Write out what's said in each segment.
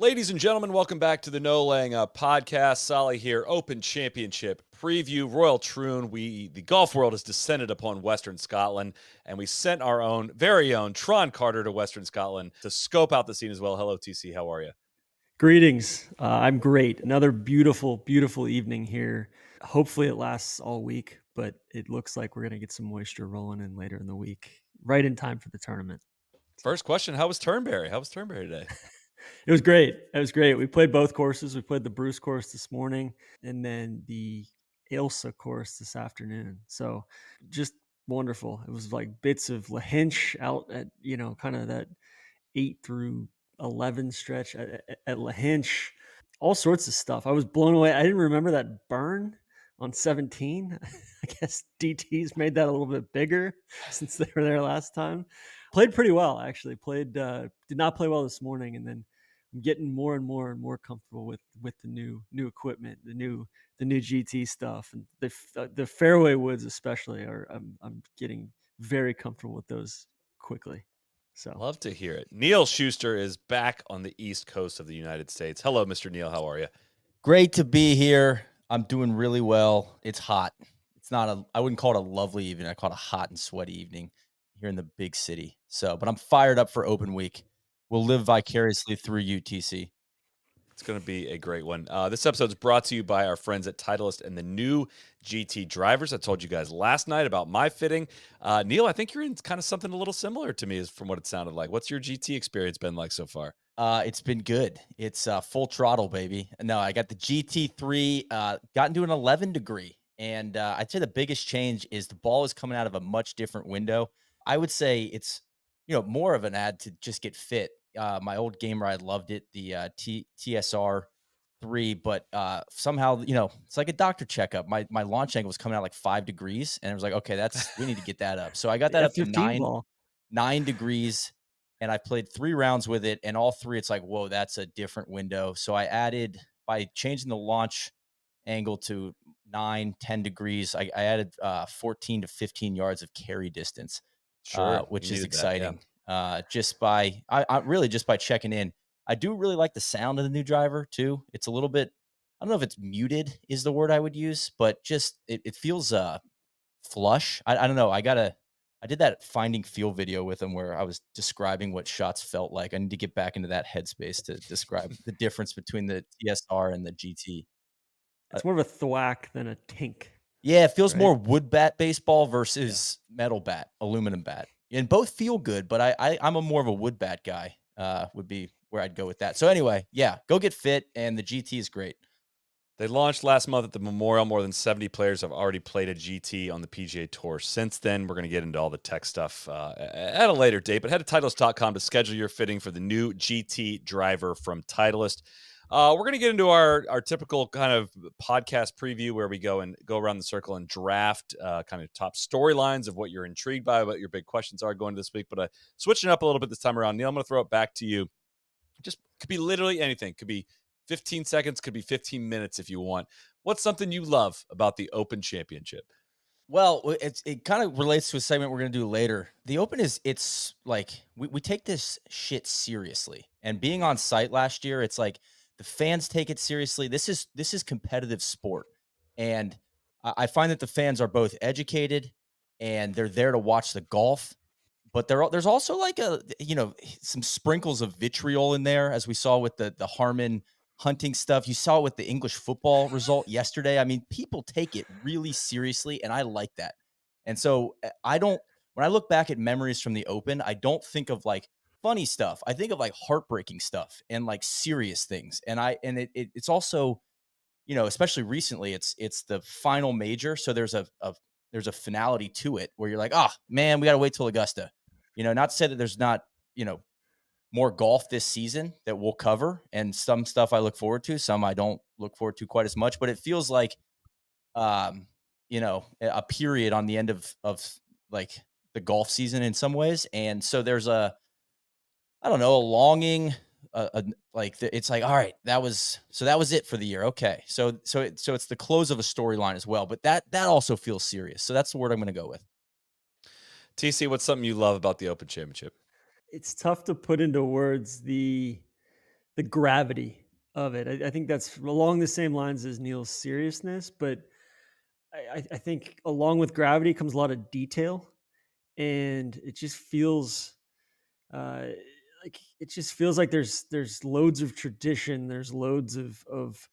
Ladies and gentlemen, welcome back to the No Laying Up podcast. Solly here, Open Championship preview. Royal Troon, the golf world has descended upon Western Scotland, and we sent our own, very own Tron Carter to Western Scotland to scope out the scene as well. Hello, TC. How are you? Greetings. I'm great. Another beautiful, beautiful evening here. Hopefully, it lasts all week, but it looks like we're going to get some moisture rolling in later in the week, right in time for the tournament. So First question: How was Turnberry? How was Turnberry today? it was great. It was great. We played both courses. We played the Bruce course this morning and then the Ailsa course this afternoon. So just wonderful. It was like bits of Lahinch out at, kind of that 8 through 11 stretch at Lahinch, all sorts of stuff. I was blown away. I didn't remember that burn on 17. I guess DT's made that a little bit bigger since they were there last time. Played pretty well, actually. Did not play well this morning, and then I'm getting more and more and more comfortable with the new equipment, the new GT stuff, and the fairway woods especially are. I'm getting very comfortable with those quickly. So Love to hear it. Neil Schuster is back on the East Coast of the United States. Hello, Mr. Neil. How are you? Great to be here. I'm doing really well. It's hot. I wouldn't call it a lovely evening. I call it a hot and sweaty evening here in the big city. But I'm fired up for open week. We'll live vicariously through UTC. It's going to be a great one. This episode is brought to you by our friends at Titleist and the new GT drivers. I told you guys last night about my fitting. Neil, I think you're in kind of something a little similar to me, is from what it sounded like. What's your GT experience been like so far? It's been good. It's full throttle, baby. No, I got the GT3, got into an 11 degree. And I'd say the biggest change is the ball is coming out of a much different window. I would say it's, more of an ad to just get fit. My old gamer, I loved it, the TSR 3, but somehow, it's like a doctor checkup. My launch angle was coming out like 5 degrees, and I was like, okay, we need to get that up. So I got the that up to F-15 ball. 9 degrees, and I played 3 rounds with it, and all 3, it's like, whoa, that's a different window. So by changing the launch angle to 9, 10 degrees, I added 14 to 15 yards of carry distance, Sure, you which is needed that. Yeah, exciting. I really just by checking in. I do really like the sound of the new driver too. It's a little bit, I don't know if it's muted is the word I would use, but just it feels flush. I don't know. I did that finding feel video with him where I was describing what shots felt like. I need to get back into that headspace to describe the difference between the TSR and the GT. Uh, It's more of a thwack than a tink, yeah, it feels right? more wood bat baseball Yeah. versus metal bat, aluminum bat. And both feel good, but I'm a more of a wood bat guy. Would be where I'd go with that. So anyway, yeah, go get fit, and the GT is great. they launched last month at the Memorial. More than 70 players have already played a GT on the PGA Tour. Since then, we're going to get into all the tech stuff at a later date. But head to Titleist.com to schedule your fitting for the new GT driver from Titleist. We're going to get into our typical kind of podcast preview where we go around the circle and draft kind of top storylines of what you're intrigued by, what your big questions are going this week. But switching up a little bit this time around, Neil, I'm going to throw it back to you. Just could be literally anything. Could be 15 seconds, could be 15 minutes if you want. What's something you love about the Open Championship? Well, it kind of relates to a segment we're gonna do later. The Open it's like we take this shit seriously. And being on site last year, it's like the fans take it seriously. This is competitive sport. And I find that the fans are both educated and they're there to watch the golf, but there's also like some sprinkles of vitriol in there, as we saw with the Harmon hunting stuff. You saw it with the English football result yesterday. I mean, people take it really seriously, and I like that. And so I don't. When I look back at memories from the Open, I don't think of like funny stuff. I think of like heartbreaking stuff and like serious things. It's also, especially recently, it's the final major, so there's a finality to it where you're like, oh man, we got to wait till Augusta. Not to say that there's not, more golf this season that we'll cover, and some stuff I look forward to, some I don't look forward to quite as much, but it feels like, a period on the end of like the golf season in some ways. And so there's I don't know, a longing, it's like, all right, that was it for the year. Okay. So it's the close of a storyline as well, but that also feels serious. So that's the word I'm going to go with. TC, what's something you love about the Open Championship? It's tough to put into words the gravity of it. I think that's along the same lines as Neil's seriousness, but I think along with gravity comes a lot of detail, and it just feels uh, it just feels like there's loads of tradition, there's loads of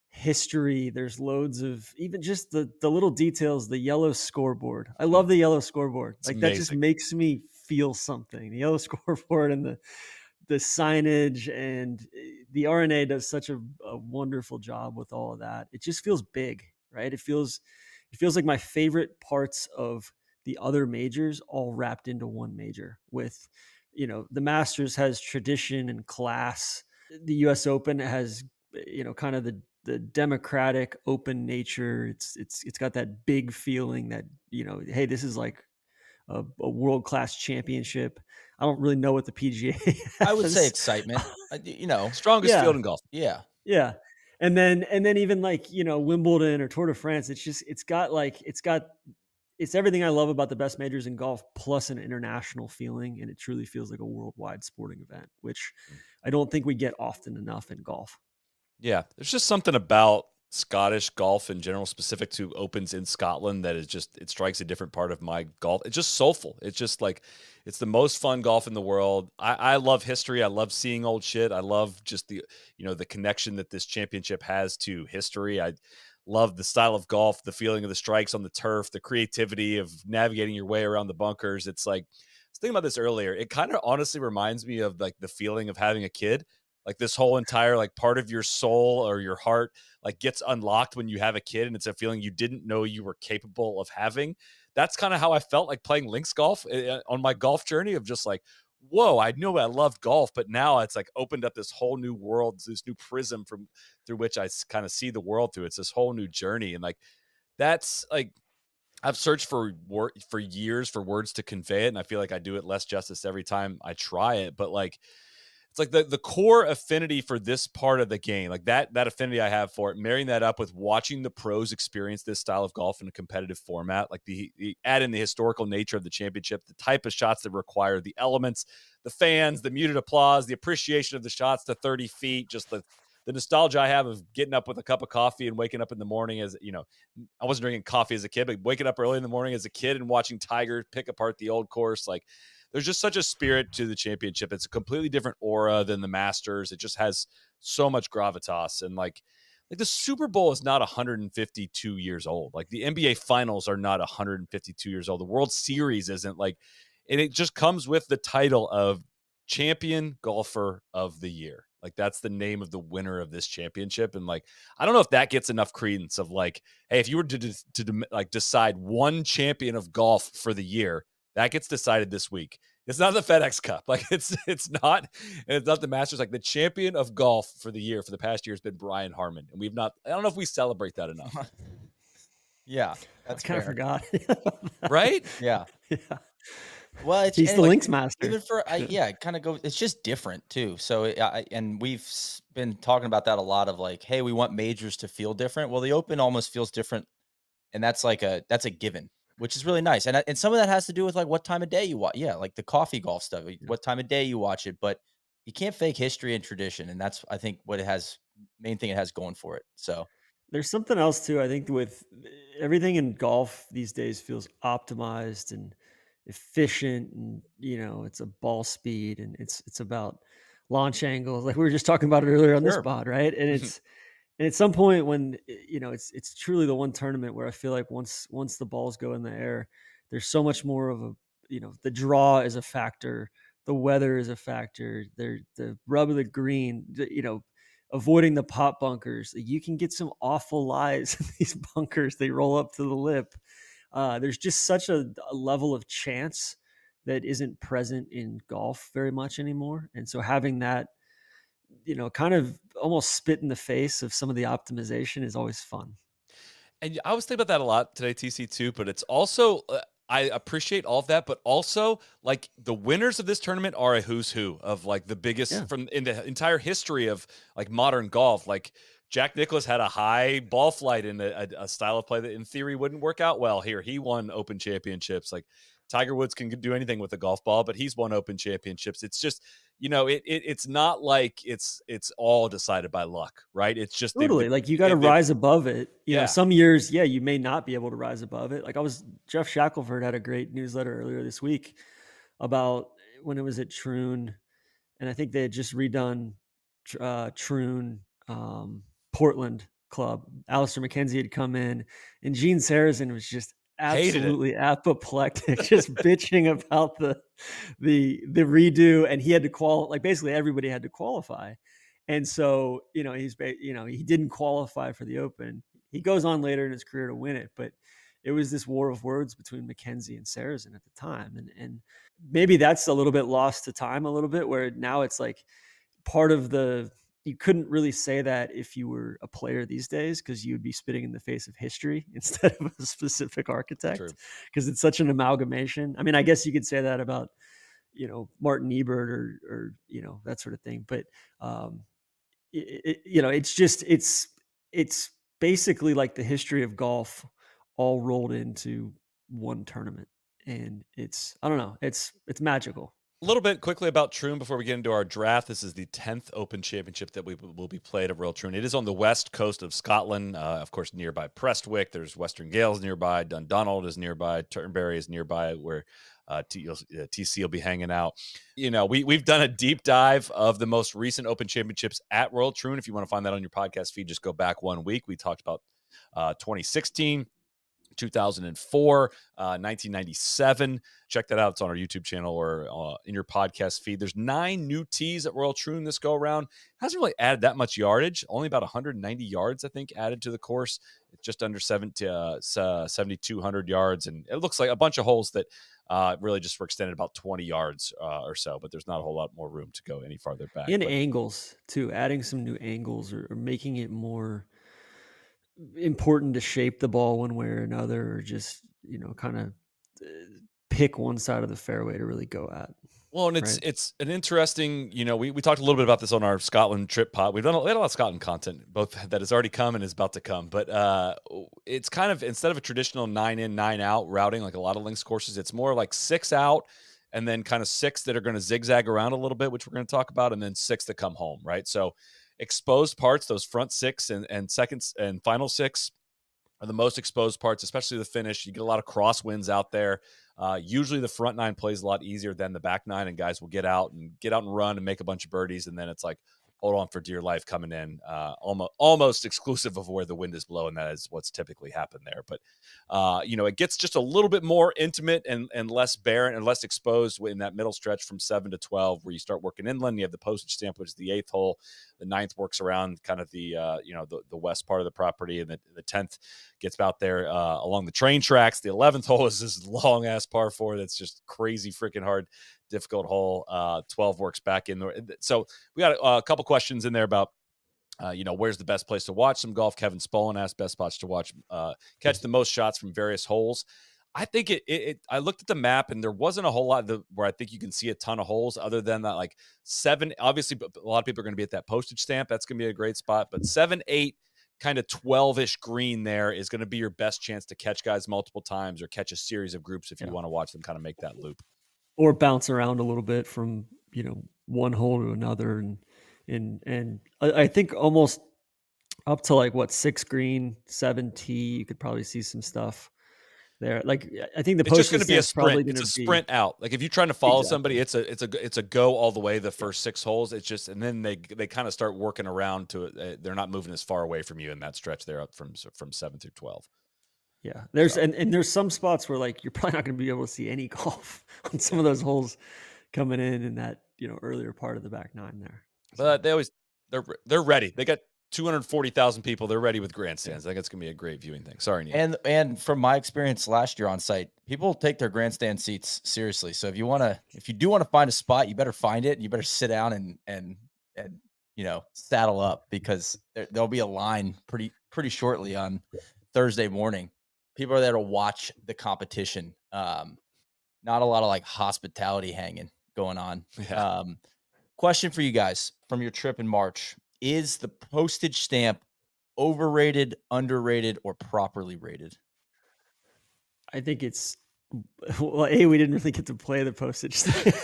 history, there's loads of even just the little details, the yellow scoreboard. I Hmm. love the yellow scoreboard. It's Like that just amazing. makes me feel something. The yellow scoreboard and the signage and the RNA does such a wonderful job with all of that. It just feels big, right? It feels like my favorite parts of the other majors all wrapped into one major with, the Masters has tradition and class. The US Open has, kind of the democratic open nature. It's got that big feeling that, hey, this is like a world class championship. I don't really know what the PGA I would say has. excitement. You know, Strongest Yeah, field in golf. yeah. yeah. And then even like, Wimbledon or Tour de France, it's everything I love about the best majors in golf plus an international feeling, and it truly feels like a worldwide sporting event, which I don't think we get often enough in golf. Yeah, there's just something about Scottish golf in general, specific to opens in Scotland, that is just it strikes a different part of my golf. It's just soulful. It's just like it's the most fun golf in the world. I love history. I love seeing old shit. I love just the connection that this championship has to history. I love the style of golf, the feeling of the strikes on the turf, the creativity of navigating your way around the bunkers. It's like I was thinking about this earlier. It kind of honestly reminds me of like the feeling of having a kid, like this whole entire like part of your soul or your heart like gets unlocked when you have a kid, and it's a feeling you didn't know you were capable of having. That's kind of how I felt like playing links golf on my golf journey, of just like, whoa, I knew I loved golf, but now it's like opened up this whole new world, this new prism from through which I kind of see the world through. It's this whole new journey. And like that's like I've searched for years for words to convey it, and I feel like I do it less justice every time I try it. But like it's like the core affinity for this part of the game, like that affinity I have for it, marrying that up with watching the pros experience this style of golf in a competitive format, like the add in the historical nature of the championship, the type of shots that require the elements, the fans, the muted applause, the appreciation of the shots to 30 feet, just the nostalgia I have of getting up with a cup of coffee and waking up in the morning as I wasn't drinking coffee as a kid, but waking up early in the morning as a kid and watching Tiger pick apart the old course, like there's just such a spirit to the championship. It's a completely different aura than the Masters. It just has so much gravitas. And like the Super Bowl is not 152 years old. Like the NBA finals are not 152 years old. The World Series isn't like, and it just comes with the title of champion golfer of the year. Like that's the name of the winner of this championship. And like, I don't know if that gets enough credence of like, hey, if you were to like decide one champion of golf for the year, that gets decided this week. It's not the FedEx Cup. Like it's not the Masters. Like the champion of golf for the year for the past year has been Brian Harmon. And we've not, I don't know if we celebrate that enough. Yeah, I that's kind of fair. forgot. Right? Yeah. Yeah. Well, it's He's and the like links master. even for Yeah. yeah, it kind of goes. It's just different too. So and we've been talking about that a lot. Of like, hey, we want majors to feel different. Well, the Open almost feels different, and that's a given, which is really nice. And some of that has to do with like what time of day you watch. Yeah, like the coffee golf stuff. Like, what time of day you watch it, but you can't fake history and tradition, and that's I think what it has main thing it has going for it. So There's something else too. I think with everything in golf these days feels optimized and efficient, and it's a ball speed, and it's about launch angles, like we were just talking about it earlier on this sure, pod, right? And at some point when it's truly the one tournament where I feel like once the balls go in the air, there's so much more of a the draw is a factor, the weather is a factor, the rub of the green, avoiding the pop bunkers. You can get some awful lies in these bunkers. They roll up to the lip. There's just such a level of chance that isn't present in golf very much anymore. And so having that, kind of almost spit in the face of some of the optimization is always fun. And I was thinking about that a lot today, TC too. But it's also I appreciate all of that, but also like the winners of this tournament are a who's who of like the Yeah. biggest from in the entire history of like modern golf. Like Jack Nicklaus had a high ball flight in a style of play that in theory wouldn't work out well here. He won Open championships. Like Tiger Woods can do anything with a golf ball, but he's won Open championships. It's just, it's not like it's all decided by luck, right? It's just Totally. Like you got to they've rise above it. yeah, Some years, yeah, you may not be able to rise above it. Like Jeff Shackelford had a great newsletter earlier this week about when it was at Troon, and I think they had just redone Troon, Portland club. Alistair McKenzie had come in, and Gene Sarazen was just hated it. absolutely apoplectic, just bitching about the redo, and he had to like basically everybody had to qualify. And so, he didn't qualify for the Open. He goes on later in his career to win it, but it was this war of words between McKenzie and Sarazen at the time. And maybe that's a little bit lost to time a little bit, where now it's like part of you couldn't really say that if you were a player these days, because you would be spitting in the face of history instead of a specific architect, because it's such an amalgamation. I mean, I guess you could say that about, Martin Ebert or that sort of thing. But it's basically like the history of golf all rolled into one tournament, and I don't know, it's magical. A little bit quickly about Troon before we get into our draft. This is the 10th Open Championship that will be played at Royal Troon. It is on the west coast of Scotland, of course, nearby Prestwick. There's Western Gales nearby. Dundonald is nearby. Turnberry is nearby, where TC will be hanging out. We've done a deep dive of the most recent Open Championships at Royal Troon. If you want to find that on your podcast feed, just go back 1 week. We talked about 2016. 2004, 1997. Check that out. It's on our YouTube channel or in your podcast feed. There's 9 new tees at Royal Troon this go around. Hasn't really added that much yardage. Only about 190 yards, I think, added to the course. It's just under 7,200 yards. And it looks like a bunch of holes that really just were extended about 20 yards or so, but there's not a whole lot more room to go any farther back. And angles, too. Adding some new angles or making it more important to shape the ball one way or another, or just kind of pick one side of the fairway to really go at. Well, and it's an interesting, we talked a little bit about this on our Scotland trip pod. We had a lot of Scotland content, both that has already come and is about to come. But it's kind of, instead of a traditional 9 in, 9 out routing like a lot of links courses, it's more like 6 out and then kind of 6 that are going to zigzag around a little bit, which we're going to talk about, and then 6 that come home, right? So exposed parts, those front 6 and second and final 6 are the most exposed parts, especially the finish. You get a lot of crosswinds out there. Usually the front 9 plays a lot easier than the back 9, and guys will get out and run and make a bunch of birdies, and then it's like, hold on for dear life coming in, almost exclusive of where the wind is blowing. That is what's typically happened there. But, it gets just a little bit more intimate and less barren and less exposed in that middle stretch from 7 to 12, where you start working inland. You have the postage stamp, which is the 8th hole. The 9th works around kind of the west part of the property, and the 10th gets out there along the train tracks. The 11th hole is this long ass par 4 that's just crazy freaking hard, difficult hole. 12 works back in there. So we got a couple questions in there about where's the best place to watch some golf. Kevin Spollen asked best spots to watch, catch the most shots from various holes. I think I looked at the map and there wasn't a whole lot where I think you can see a ton of holes other than that, like 7. Obviously, a lot of people are going to be at that postage stamp. That's going to be a great spot. But 7, 8, kind of 12-ish green there is going to be your best chance to catch guys multiple times or catch a series of groups if you want to watch them kind of make that loop. Or bounce around a little bit from, one hole to another. And I think almost up to like 6 green, 7 tee, you could probably see some stuff there. Like, I think the it's just going postage to be a stamp's probably sprint. going It's to a be sprint out. Like if you're trying to follow Exactly. somebody, it's a go all the way the first 6 holes. It's just, and then they kind of start working around to it. They're not moving as far away from you in that stretch there up from 7 through 12. Yeah, there's and there's some spots where like you're probably not going to be able to see any golf on some of those holes coming in that earlier part of the back 9 there. But they're ready. They got 240,000 people. They're ready with grandstands. Yeah. I think it's gonna be a great viewing thing. Sorry, Neil. And from my experience last year on site, people take their grandstand seats seriously. So if you do want to find a spot, you better find it. And you better sit down and saddle up, because there'll be a line pretty shortly on Thursday morning. People are there to watch the competition. Not a lot of like hospitality hanging going on. Yeah. Question for you guys from your trip in March: is the postage stamp overrated, underrated, or properly rated? I think it's Well, A, we didn't really get to play the postage stamp.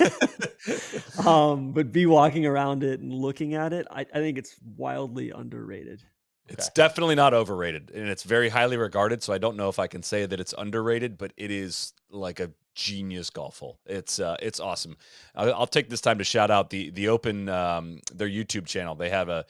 But B, walking around it and looking at it, I think it's wildly underrated. It's Okay. definitely not overrated, and it's very highly regarded, so I don't know if I can say that it's underrated, but it is like a genius golf hole. It's awesome. I'll take this time to shout out the Open, their YouTube channel. They have a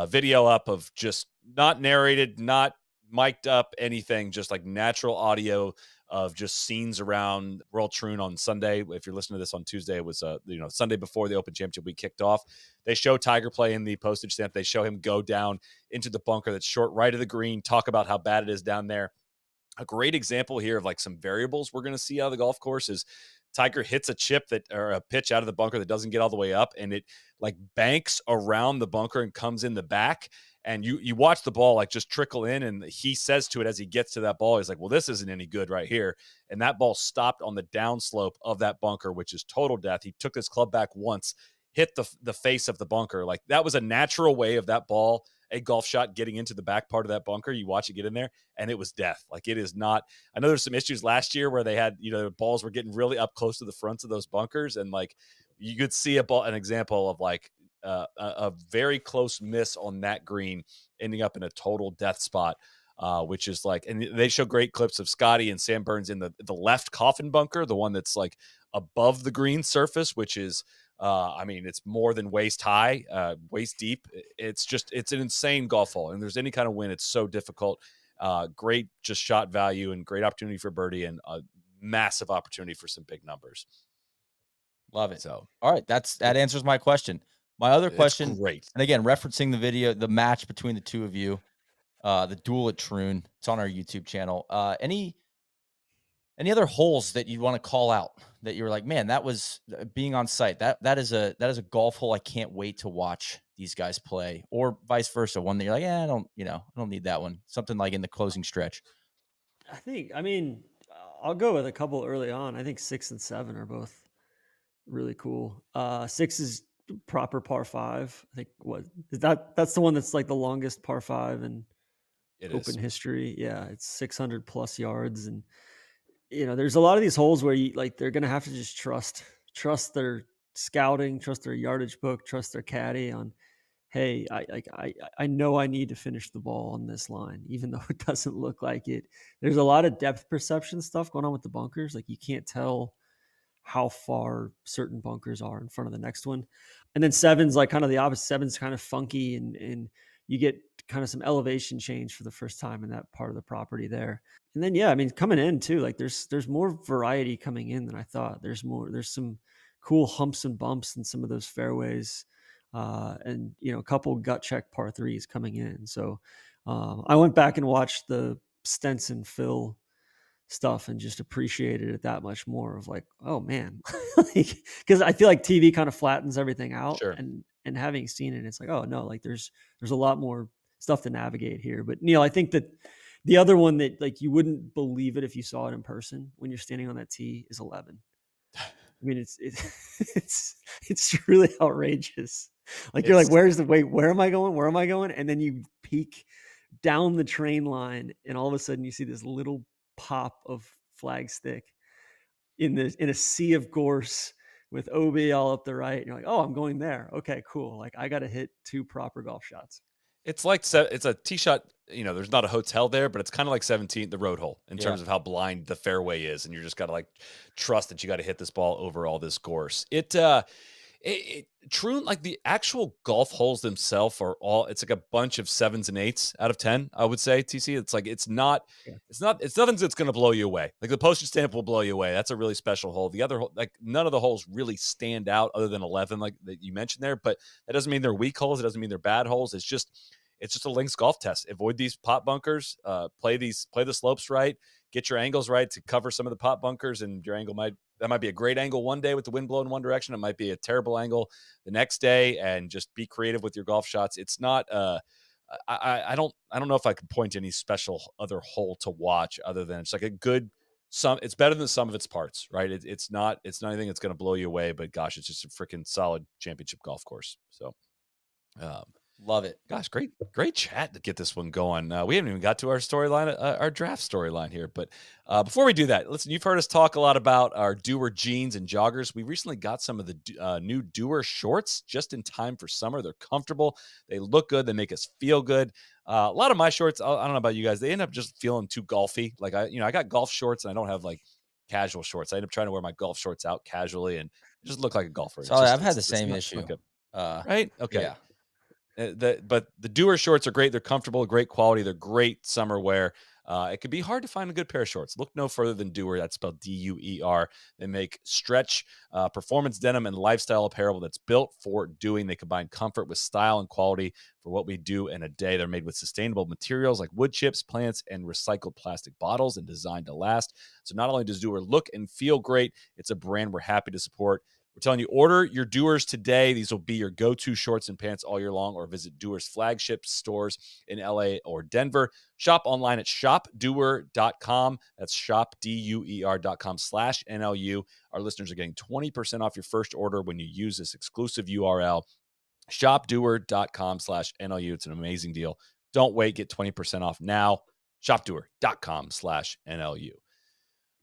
video up of just not narrated, not mic'd up, anything, just like natural audio of just scenes around Royal Troon on Sunday. If you're listening to this on Tuesday, it was Sunday before the Open Championship week kicked off. They show Tiger play in the postage stamp. They show him go down into the bunker that's short right of the green, talk about how bad it is down there. A great example here of like some variables we're going to see out of the golf course is Tiger hits a chip that or a pitch out of the bunker that doesn't get all the way up, and it like banks around the bunker and comes in the back. And you watch the ball like just trickle in, and he says to it as he gets to that ball, he's like, "Well, this isn't any good right here." And that ball stopped on the downslope of that bunker, which is total death. He took his club back once, hit the face of the bunker. Like that was a natural way of that ball, a golf shot getting into the back part of that bunker. You watch it get in there, and it was death. Like it is not. I know there's some issues last year where they had, the balls were getting really up close to the fronts of those bunkers, and like you could see an example of like a very close miss on that green, ending up in a total death spot. Which is like, and they show great clips of Scotty and Sam Burns in the left coffin bunker, the one that's like above the green surface, which is I mean, it's more than waist high, waist deep. It's an insane golf hole. And there's any kind of wind, it's so difficult. Great just shot value and great opportunity for birdie and a massive opportunity for some big numbers. Love it. So All right, that it, answers my question. My other it's question, great. and again, referencing the video, the match between the two of you, the duel at Troon. It's on our YouTube channel. Any other holes that you want to call out that you were like, man, that was being on site. That is a golf hole I can't wait to watch these guys play, or vice versa. One that you're like, yeah, I don't need that one. Something like in the closing stretch. I mean, I'll go with a couple early on. I think 6 and 7 are both really cool. 6 is proper par 5. I think what is that's the one that's like the longest par 5 in It Open is. history. Yeah, it's 600 plus yards, and there's a lot of these holes where you like they're gonna have to just trust their scouting, trust their yardage book, trust their caddy on, hey, I know I need to finish the ball on this line, even though it doesn't look like it. There's a lot of depth perception stuff going on with the bunkers. Like you can't tell how far certain bunkers are in front of the next one. And then seven's like kind of the opposite. Seven's kind of funky, and you get kind of some elevation change for the first time in that part of the property there. And then yeah, I mean coming in too, like there's more variety coming in than I thought. There's some cool humps and bumps in some of those fairways. And a couple gut check par threes coming in. So I went back and watched the Stenson Phil stuff and just appreciated it that much more of like, oh man, like, because I feel like TV kind of flattens everything out, Sure. and having seen it, it's like, oh no, like there's a lot more stuff to navigate here. But Neil, I think that the other one that like you wouldn't believe it if you saw it in person when you're standing on that tee is 11. I mean, it's really outrageous. Like you're like, It's where am I going? Where am I going? And then you peek down the train line, and all of a sudden you see this little pop of flag stick in a sea of gorse with OB all up the right. And you're like, oh, I'm going there. Okay, cool. Like I got to hit 2 proper golf shots. It's like it's a tee shot. There's not a hotel there, but it's kind of like 17, the road hole, in Yeah. terms of how blind the fairway is, and you're just got to like trust that you got to hit this ball over all this gorse. True, like the actual golf holes themselves are all. It's like a bunch of 7s and 8s out of 10. I would say TC. It's like Yeah. it's nothing that's going to blow you away. Like the postage stamp will blow you away. That's a really special hole. The other like none of the holes really stand out other than 11, like that you mentioned there. But that doesn't mean they're weak holes. It doesn't mean they're bad holes. It's just a links golf test. Avoid these pot bunkers. Play the slopes right. Get your angles right to cover some of the pot bunkers, and your angle might be a great angle one day with the wind blowing in one direction. It might be a terrible angle the next day, and just be creative with your golf shots. It's not. I don't know if I can point to any special other hole to watch other than it's like a good. It's better than the sum of its parts, right? It's not anything that's going to blow you away, but gosh, it's just a freaking solid championship golf course. So. Um, Love it. Gosh, great chat to get this one going. We haven't even got to our storyline, our draft storyline here. But before we do that, listen, you've heard us talk a lot about our Doer jeans and joggers. We recently got some of the new Doer shorts just in time for summer. They're comfortable. They look good. They make us feel good. A lot of my shorts, I don't know about you guys, they end up just feeling too golfy. Like I got golf shorts and I don't have like casual shorts. I end up trying to wear my golf shorts out casually and just look like a golfer. So It's just I've had the it's same not issue. good. Uh, Right? Okay. yeah. But the Doer shorts are great. They're comfortable, great quality. They're great summer wear. It could be hard to find a good pair of shorts. Look no further than Doer. That's spelled Duer. They make stretch, performance denim, and lifestyle apparel that's built for doing. They combine comfort with style and quality for what we do in a day. They're made with sustainable materials like wood chips, plants, and recycled plastic bottles and designed to last. So not only does Doer look and feel great, it's a brand we're happy to support. We're telling you, order your Doers today. These will be your go-to shorts and pants all year long, or visit Doers flagship stores in LA or Denver. Shop online at shopdoer.com. That's shopduer.com/NLU. Our listeners are getting 20% off your first order when you use this exclusive URL, shopdoer.com/NLU. It's an amazing deal. Don't wait. Get 20% off now. Shopdoer.com/NLU.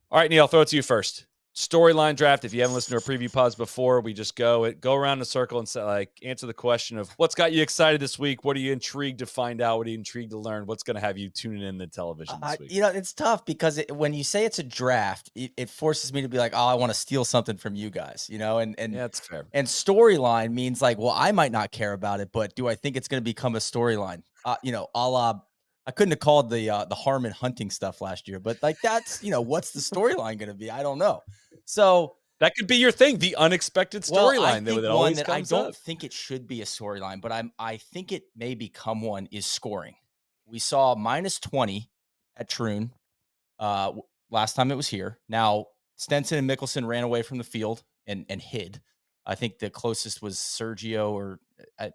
All right, Neil, I'll throw it to you first. Storyline draft. If you haven't listened to our preview pods before, we just go around the circle and say, like, answer the question of what's got you excited this week. What are you intrigued to find out? What are you intrigued to learn? What's going to have you tuning in the television this week? It's tough because when you say it's a draft, it forces me to be like, oh, I want to steal something from you guys, and Yeah, that's fair. And storyline means like, well, I might not care about it, but do I think it's going to become a storyline? A la, I couldn't have called the Harmon hunting stuff last year, but like that's what's the storyline going to be? I don't know. So that could be your thing, the unexpected storyline that always that I comes don't up. think it should be a storyline, but I think it may become one is scoring. We saw -20 at Troon last time it was here. Now Stenson and Mickelson ran away from the field and hid. I think the closest was Sergio, or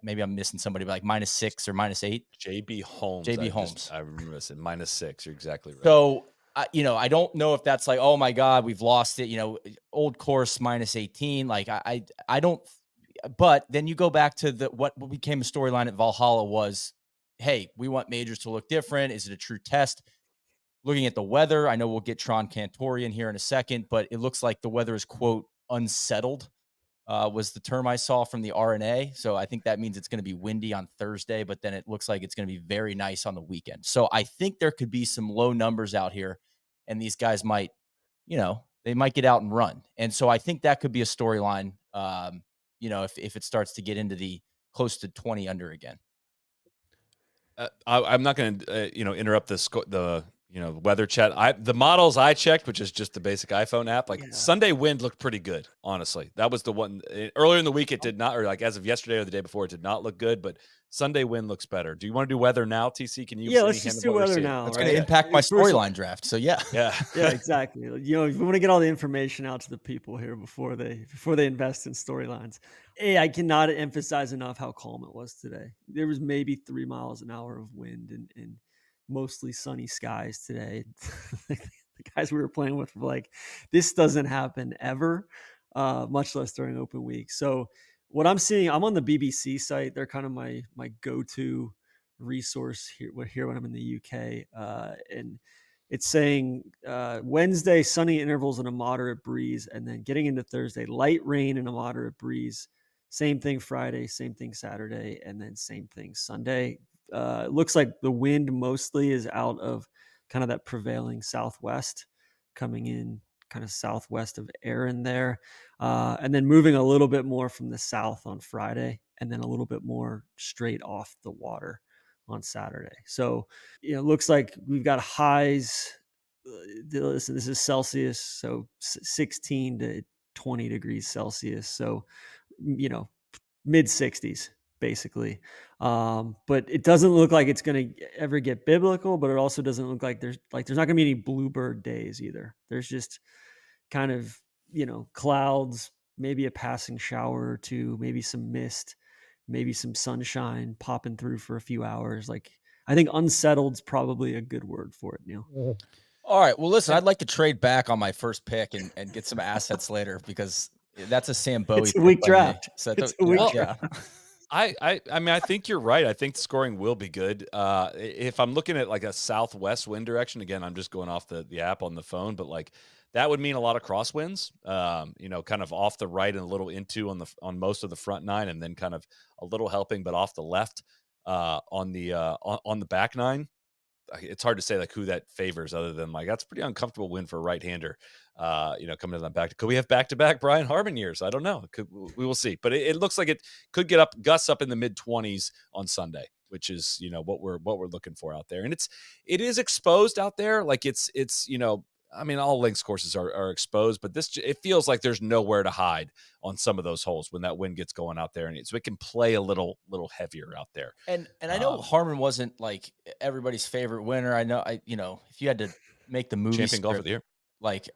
maybe I'm missing somebody, but like -6 or -8. JB Holmes. I remember this at -6. You're exactly right. So, I don't know if that's like, oh my God, we've lost it. Old course -18. Like I don't. But then you go back to what became a storyline at Valhalla was, hey, we want majors to look different. Is it a true test? Looking at the weather, I know we'll get Tron Cantori in here in a second, but it looks like the weather is, quote, unsettled, was the term I saw from the RNA. So I think that means it's going to be windy on Thursday, but then it looks like it's going to be very nice on the weekend. So I think there could be some low numbers out here, and these guys might, they might get out and run. And so I think that could be a storyline, if it starts to get into the close to 20 under again. I'm not going to, interrupt the weather chat. The models I checked, which is just the basic iPhone app, Sunday wind looked pretty good. Honestly, that was the one earlier in the week. It did not, or like as of yesterday or the day before, it did not look good. But Sunday wind looks better. Do you want to do weather now, TC? Can you? Yeah, let's just do weather now. It's going to impact my storyline draft. So yeah, yeah, exactly. We want to get all the information out to the people here before they invest in storylines. Hey, I cannot emphasize enough how calm it was today. There was maybe 3 miles an hour of wind and mostly sunny skies today. The guys we were playing with were like, this doesn't happen ever, much less during open week. So what I'm seeing, I'm on the BBC site. They're kind of my go-to resource here when I'm in the UK. And it's saying Wednesday, sunny intervals and a moderate breeze. And then getting into Thursday, light rain and a moderate breeze. Same thing Friday, same thing Saturday, and then same thing Sunday. It looks like the wind mostly is out of kind of that prevailing southwest, coming in kind of southwest of Erin there, and then moving a little bit more from the south on Friday, and then a little bit more straight off the water on Saturday. So, it looks like we've got highs. Listen, this is Celsius, so 16 to 20 degrees Celsius. So, mid 60s basically. But it doesn't look like it's going to ever get biblical, but it also doesn't look like there's not going to be any bluebird days either. There's just kind of, clouds, maybe a passing shower or two, maybe some mist, maybe some sunshine popping through for a few hours. Like, I think unsettled's probably a good word for it, Neil. All right. Well, listen, I'd like to trade back on my first pick and get some assets later because that's a Sam Bowie. It's a weak draft. So it's a weak draft. I mean, I think you're right. I think scoring will be good. If I'm looking at like a southwest wind direction, again, I'm just going off the app on the phone, but like that would mean a lot of crosswinds. Kind of off the right and a little into on most of the front nine, and then kind of a little helping, but off the left on the back nine. It's hard to say like who that favors other than like that's a pretty uncomfortable win for a right-hander. Coming to that back. Could we have back-to-back Brian Harmon years? I don't know. We will see. But it looks like it could get gusts up in the mid-20s on Sunday, which is what we're looking for out there. And it is exposed out there. Like it's I mean, all links courses are exposed, but it feels like there's nowhere to hide on some of those holes when that wind gets going out there, and so it can play a little heavier out there. And I know Harmon wasn't like everybody's favorite winner. I know if you had to make the movie Champion golfer of the year. like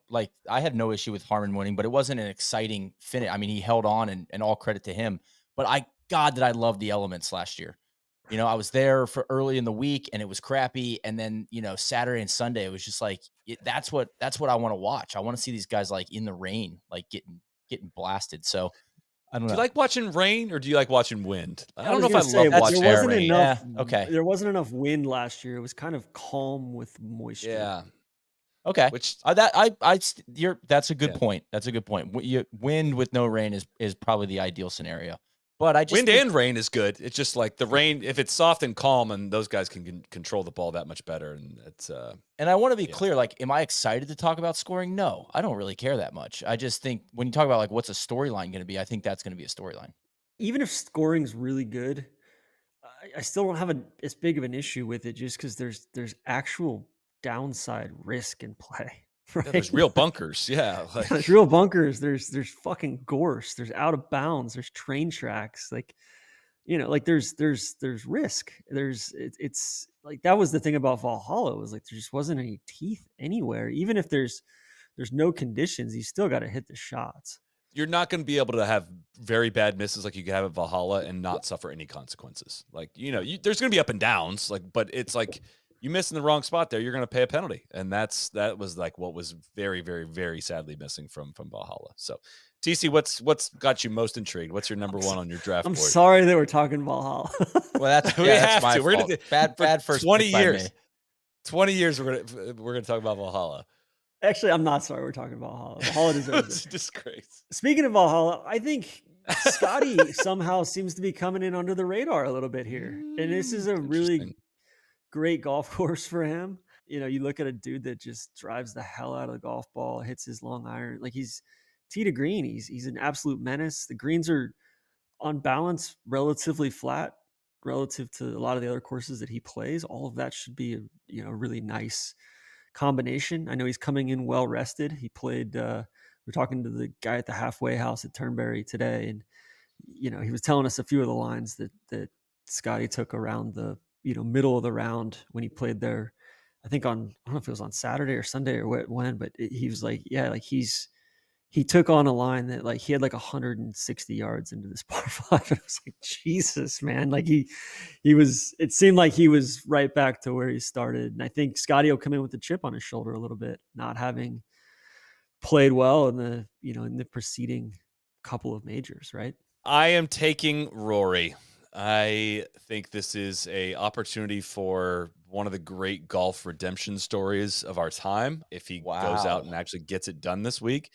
like I had no issue with Harmon winning, but it wasn't an exciting finish. I mean, he held on and all credit to him. But God, did I love the elements last year. I was there for early in the week and it was crappy. And then, Saturday and Sunday, it was just like, that's what I want to watch. I want to see these guys like in the rain, like getting blasted. So I don't know. Do you like watching rain or do you like watching wind? I don't know if was I gonna love say, watching there wasn't rain. enough. Yeah, okay. There wasn't enough wind last year. It was kind of calm with moisture. Yeah. Okay. Which that's a good Yeah. point. That's a good point. Wind with no rain is probably the ideal scenario. But I just wind and rain is good. It's just like the rain, if it's soft and calm, and those guys can control the ball that much better. And it's and I want to be clear, like, am I excited to talk about scoring? No, I don't really care that much. I just think when you talk about like what's a storyline going to be, I think that's going to be a storyline. Even if scoring's really good, I still don't have as big of an issue with it just because there's actual downside risk in play. Right? yeah, there's real bunkers. Yeah. Like, There's real bunkers. There's fucking gorse. There's out of bounds. There's train tracks. Like, like there's risk. It's like that was the thing about Valhalla was like there just wasn't any teeth anywhere. Even if there's no conditions, you still got to hit the shots. you're not going to be able to have very bad misses like you could have at Valhalla and not suffer any consequences. Like, there's going to be up and downs, like, but it's like you miss in the wrong spot there, you're going to pay a penalty. And that was like what was very, very, very sadly missing from Valhalla. So TC, what's got you most intrigued? What's your number one on your draft I'm board? sorry that we're talking Valhalla. Well, that's We that's have my to. We're fault. gonna Bad first 20 pick by years. me. 20 years we're gonna talk about Valhalla. Actually, I'm not sorry we're talking Valhalla. Valhalla deserves It's a it. disgrace. Speaking of Valhalla, I think Scotty somehow seems to be coming in under the radar a little bit here. And this is a really Interesting. great golf course for him. You look at a dude that just drives the hell out of the golf ball, hits his long iron. Like he's tee to green. He's an absolute menace. The greens are on balance relatively flat relative to a lot of the other courses that he plays. All of that should be a really nice combination. I know he's coming in well rested. He played we're talking to the guy at the halfway house at Turnberry today, and he was telling us a few of the lines that Scotty took around the middle of the round when he played there. I think I don't know if it was on Saturday or Sunday or when, but he was like, yeah, like he took on a line that like he had like 160 yards into this par five. And I was like, Jesus, man. Like it seemed like he was right back to where he started. And I think Scotty will come in with a chip on his shoulder a little bit, not having played well in the preceding couple of majors, right? I am taking Rory. I think this is a opportunity for one of the great golf redemption stories of our time. If he goes out and actually gets it done this week.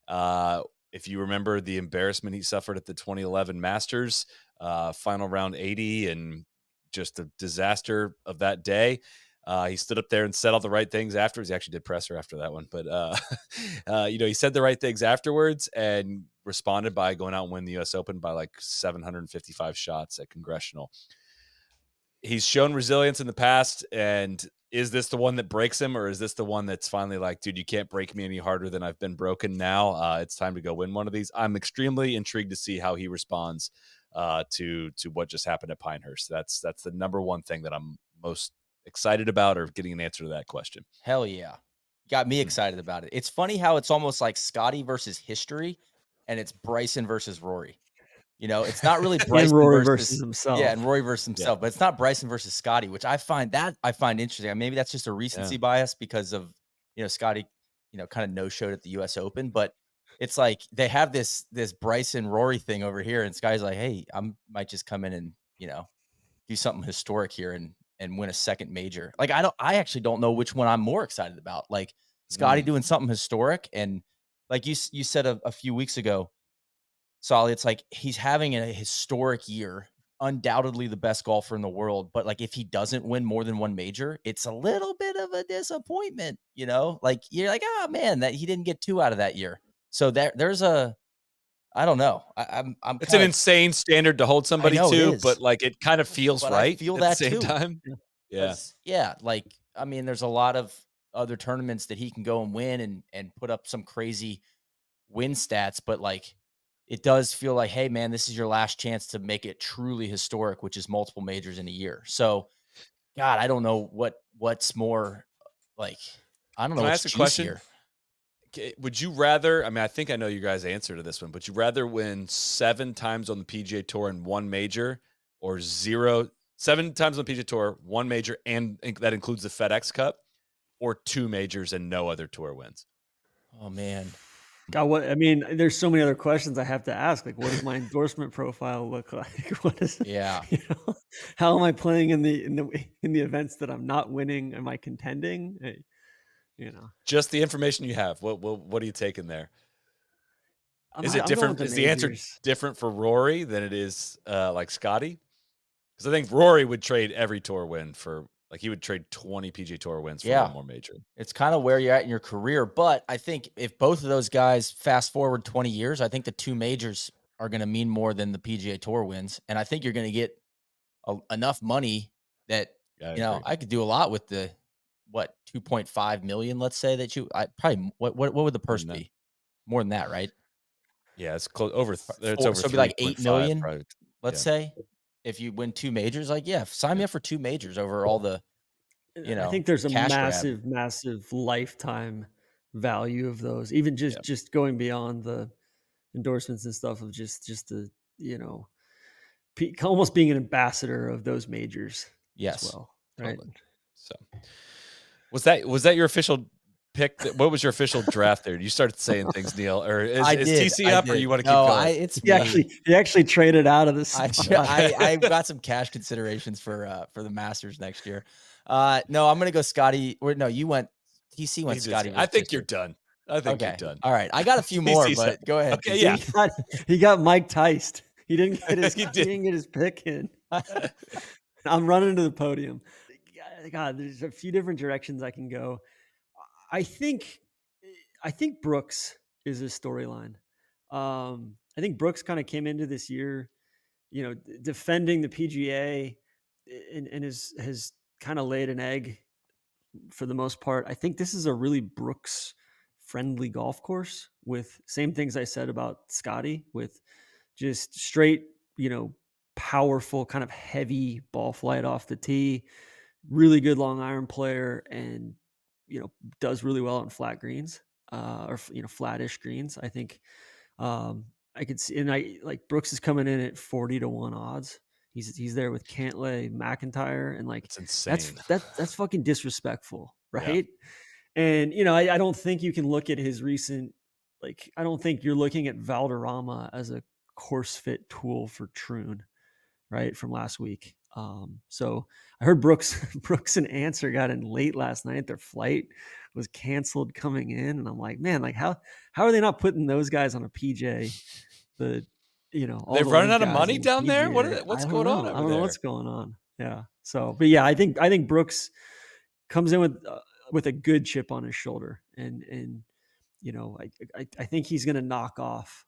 If you remember the embarrassment he suffered at the 2011 Masters, final round 80, and just the disaster of that day. He stood up there and said all the right things afterwards. He actually did presser after that one, but he said the right things afterwards and responded by going out and win the U.S. Open by like 755 shots at Congressional. He's shown resilience in the past, and is this the one that breaks him, or is this the one that's finally like, dude, you can't break me any harder than I've been broken now? It's time to go win one of these. I'm extremely intrigued to see how he responds to what just happened at Pinehurst. That's the number one thing that I'm most excited about, or getting an answer to that question. Hell yeah. Got me excited about it. It's funny how it's almost like Scotty versus history, and it's Bryson versus Rory. It's not really Bryson and Rory versus himself. Yeah, and Rory versus himself, but it's not Bryson versus Scotty, which I find interesting. Maybe that's just a recency bias because of Scotty, kind of no-showed at the U.S. Open, but it's like they have this Bryson Rory thing over here, and Sky's like, hey, might just come in and do something historic here and win a second major. Like I actually don't know which one I'm more excited about. Like Scotty Mm. doing something historic, and like you said a few weeks ago, Solly, it's like he's having a historic year, undoubtedly the best golfer in the world. But like if he doesn't win more than one major, it's a little bit of a disappointment, Like you're like, oh man, that he didn't get two out of that year. So there's a I don't know. I'm It's an kind of insane standard to hold I somebody know it to, is, but like it kind of feels but I right feel at the that same too. time. Yeah. Yeah. Because yeah, like I mean, there's a lot of other tournaments that he can go and win and put up some crazy win stats, but like it does feel like, hey man, this is your last chance to make it truly historic, which is multiple majors in a year. So God, I don't know what's more like I don't know Can I what's ask a question? juicier. Would you rather? I mean, I think I know you guys' answer to this one. But you rather win 7 times on the PGA Tour and one major, or 7 times on the PGA Tour, one major, and that includes the FedEx Cup, or 2 majors and no other tour wins? Oh man. God, what I mean, there's so many other questions I have to ask. Like, what does my endorsement profile look like? What is, Yeah. you know, how am I playing in the events that I'm not winning? Am I contending? You know, Just the information you have. What are you taking there? Is it I'm going with different? the Is the answer majors. different for Rory than it is like Scotty? Because I think Rory would trade every tour win for like he would trade 20 PGA Tour wins for one Yeah. more major. It's kind of where you're at in your career. But I think if both of those guys fast forward 20 years, I think the two majors are going to mean more than the PGA Tour wins. And I think you're going to get enough money that, Yeah, I agree. I could do a lot with the, what, 2.5 million, let's say that I probably, what would the More purse than that. be? More than that, right? Yeah, it's close over. It's Four, over so it'd be like 3.5 8 million, probably. let's Yeah, say, if you win two majors. Like, yeah, sign yeah, me up for two majors over all the, I think there's a cash grab. massive lifetime value of those. Even yeah. just going beyond the endorsements and stuff of just the you know almost being an ambassador of those majors as Yes. well, right? Totally. So, was that your official pick? What was your official draft there? You started saying things, Neil, or is TC I up, or did. you want to keep No, going? it's He me. actually traded out of the spot. Okay. I've got some cash considerations for the Masters next year. No, I'm gonna go Scotty. Or no, you went TC went He did. Scotty I versus think you're Kisner. done. I think you're Okay. done. All right. I got a few more, TC's up. but go ahead, Okay, yeah, he TC. got he got Mike Ticed. He didn't get his he he did. didn't get his pick in. I'm running to the podium. God, there's a few different directions I can go. I think I think Brooks is a storyline. I think Brooks kind of came into this year, defending the PGA, and has kind of laid an egg for the most part. I think this is a really Brooks friendly golf course with same things I said about Scotty, with just straight, powerful, kind of heavy ball flight off the tee, really good long iron player, and does really well on flat greens, or flattish greens. I think I could see, and I like Brooks is coming in at 40 to 1 odds. He's there with Cantlay, McIntyre, and like That's insane. that's fucking disrespectful, Yeah. right? And I don't think you can look at his recent, like, I don't think you're looking at Valderrama as a course fit tool for Troon, right, from last week. So I heard Brooks and Answer got in late last night. Their flight was canceled coming in, and I'm like, man, like how are they not putting those guys on a PJ? The all They're the running lead out of guys money on the down P there. gear. I What's don't going on know. I over don't know there? what's going on. Yeah. So, but yeah, I think Brooks comes in with a good chip on his shoulder, and I think he's going to knock off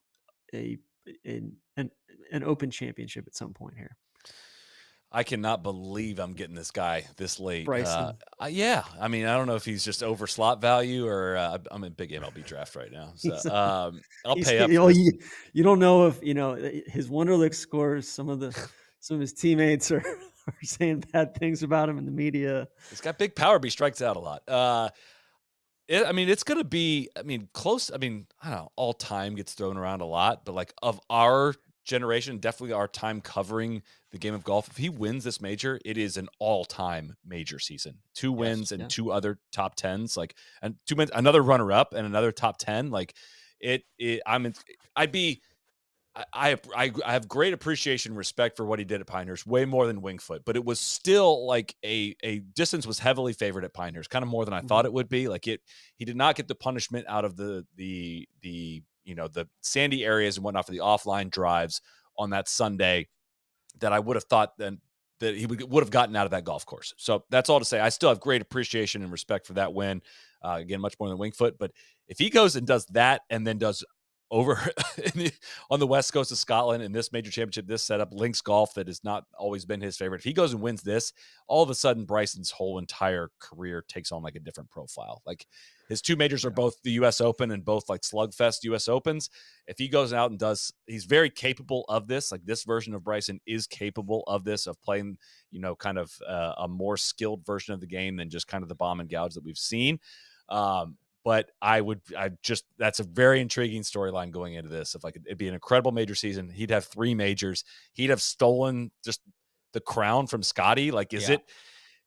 a an an open championship at some point here. I cannot believe I'm getting this guy this late. Bryson. Yeah, I mean, I don't know if he's just over slot value or I'm in big MLB draft right now, so I'll He's pay up for this. you don't know if his Wonderlic scores. Some of his teammates are saying bad things about him in the media. He's got big power, but he strikes out a lot. I mean, it's going to be, I mean, close. I mean, I don't know, all time gets thrown around a lot, but like of our generation, definitely our time covering the game of golf. If he wins this major, it is an all time major season. Two Yes. wins and Yeah. two other top tens, like, and two wins, another runner up and another top 10. Like, I'd be I have great appreciation and respect for what he did at Pinehurst, way more than Wingfoot, but it was still like a distance was heavily favored at Pinehurst, kind of more than I thought Mhm. it would be. Like he did not get the punishment out of the the sandy areas and whatnot for the offline drives on that Sunday that I would have thought then that he would have gotten out of that golf course. So that's all to say. I still have great appreciation and respect for that win. Again, much more than Wingfoot. But if he goes and does that and then does over on the west coast of Scotland in this major championship, this setup, links golf that has not always been his favorite. If he goes and wins this, all of a sudden Bryson's whole entire career takes on like a different profile. Like his two majors are Yeah. both the US Open and both like slugfest US Opens. If he goes out and does, he's very capable of this. Like this version of Bryson is capable of this, of playing, kind of a more skilled version of the game than just kind of the bomb and gouge that we've seen. But that's a very intriguing storyline going into this. If like it'd be an incredible major season, he'd have 3 majors. He'd have stolen just the crown from Scotty. Like, is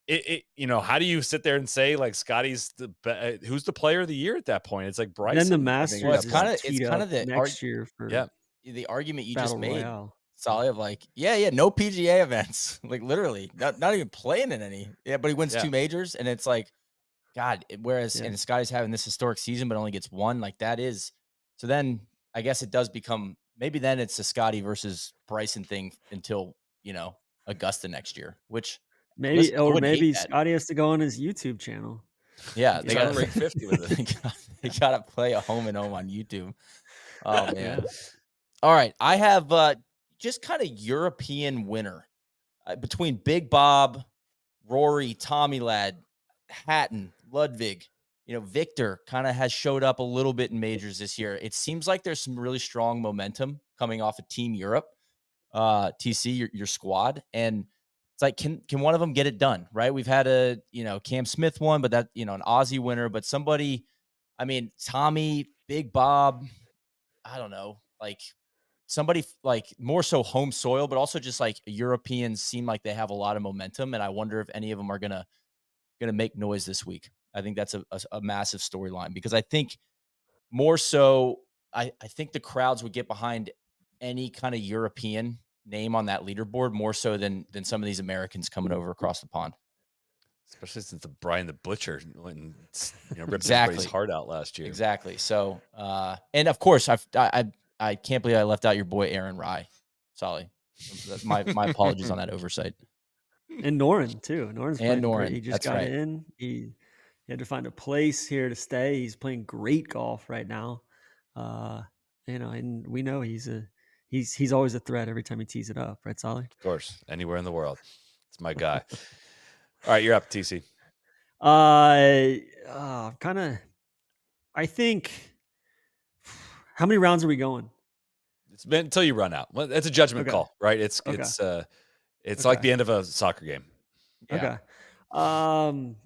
Yeah. how do you sit there and say like Scotty's who's the player of the year at that point? It's like Then the Bryson. I think Well, Masters it's is kind of teed up next year for yeah. the argument you just Battle made, Royale. Solly, of like, yeah, no PGA events, like literally not even playing in any. Yeah, but he wins Yeah. 2 majors, and it's like, God. Whereas, Yeah. and Scotty's having this historic season, but only gets 1. Like that is. So then, I guess it does become maybe then it's a Scotty versus Bryson thing until Augusta next year. Which, listen, I wouldn't hate Maybe that. Scotty has to go on his YouTube channel. Yeah, they Try to got break 50 with it. they got to play a home and home on YouTube. Oh man. Yeah. All right, I have just kind of European winner between Big Bob, Rory, Tommy Lad, Hatton, Ludwig. Victor kind of has showed up a little bit in majors this year. It seems like there's some really strong momentum coming off of Team Europe, TC, your squad, and it's like can one of them get it done? Right? We've had a Cam Smith one, but that an Aussie winner, but somebody. I mean, Tommy, Big Bob. I don't know, like somebody like more so home soil, but also just like Europeans seem like they have a lot of momentum, and I wonder if any of them are gonna make noise this week. I think that's a massive storyline because I think more so, I think the crowds would get behind any kind of European name on that leaderboard more so than some of these Americans coming over across the pond. Especially since the Brian the Butcher went and ripped everybody's Exactly. heart out last year. Exactly. So, and of course, I can't believe I left out your boy Aaron Rye. Sorry, my apologies on that oversight. And Norin too. Norin's And playing great. Norin, He just that's got right. in. He had to find a place here to stay. He's playing great golf right now. Uh, and we know he's always a threat every time he tees it up, right, Solly? Of course, anywhere in the world. It's my guy. All right, you're up, TC. Kind of. I think. How many rounds are we going? It's been until you run out. Well, it's a judgment Okay. call, right? It's Okay. it's like Okay. the end of a soccer game. Yeah. Okay. Um,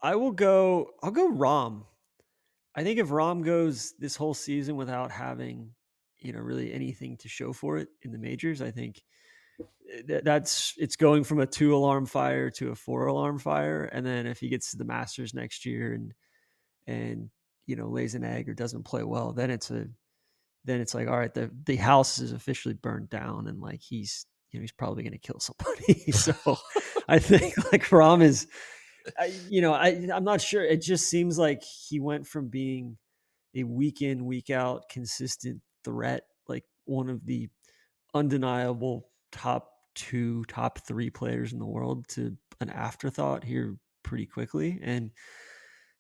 I'll go Rom. I think if Rom goes this whole season without having, really anything to show for it in the majors, I think it's going from a 2 alarm fire to a 4 alarm fire. And then if he gets to the Masters next year and lays an egg or doesn't play well, then it's like, all right, the house is officially burned down and like he's probably going to kill somebody. So I think like Rom is, I'm not sure. It just seems like he went from being a week in, week out consistent threat, like one of the undeniable top 2, top 3 players in the world, to an afterthought here pretty quickly. And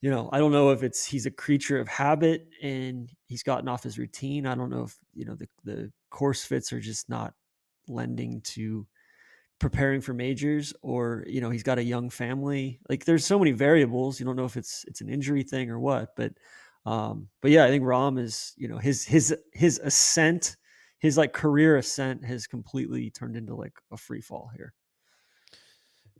I don't know if he's a creature of habit and he's gotten off his routine. I don't know if the course fits are just not lending to preparing for majors, or he's got a young family. Like there's so many variables. You don't know if it's an injury thing or what. But yeah, I think Rom is his ascent, his like career ascent has completely turned into like a free fall here.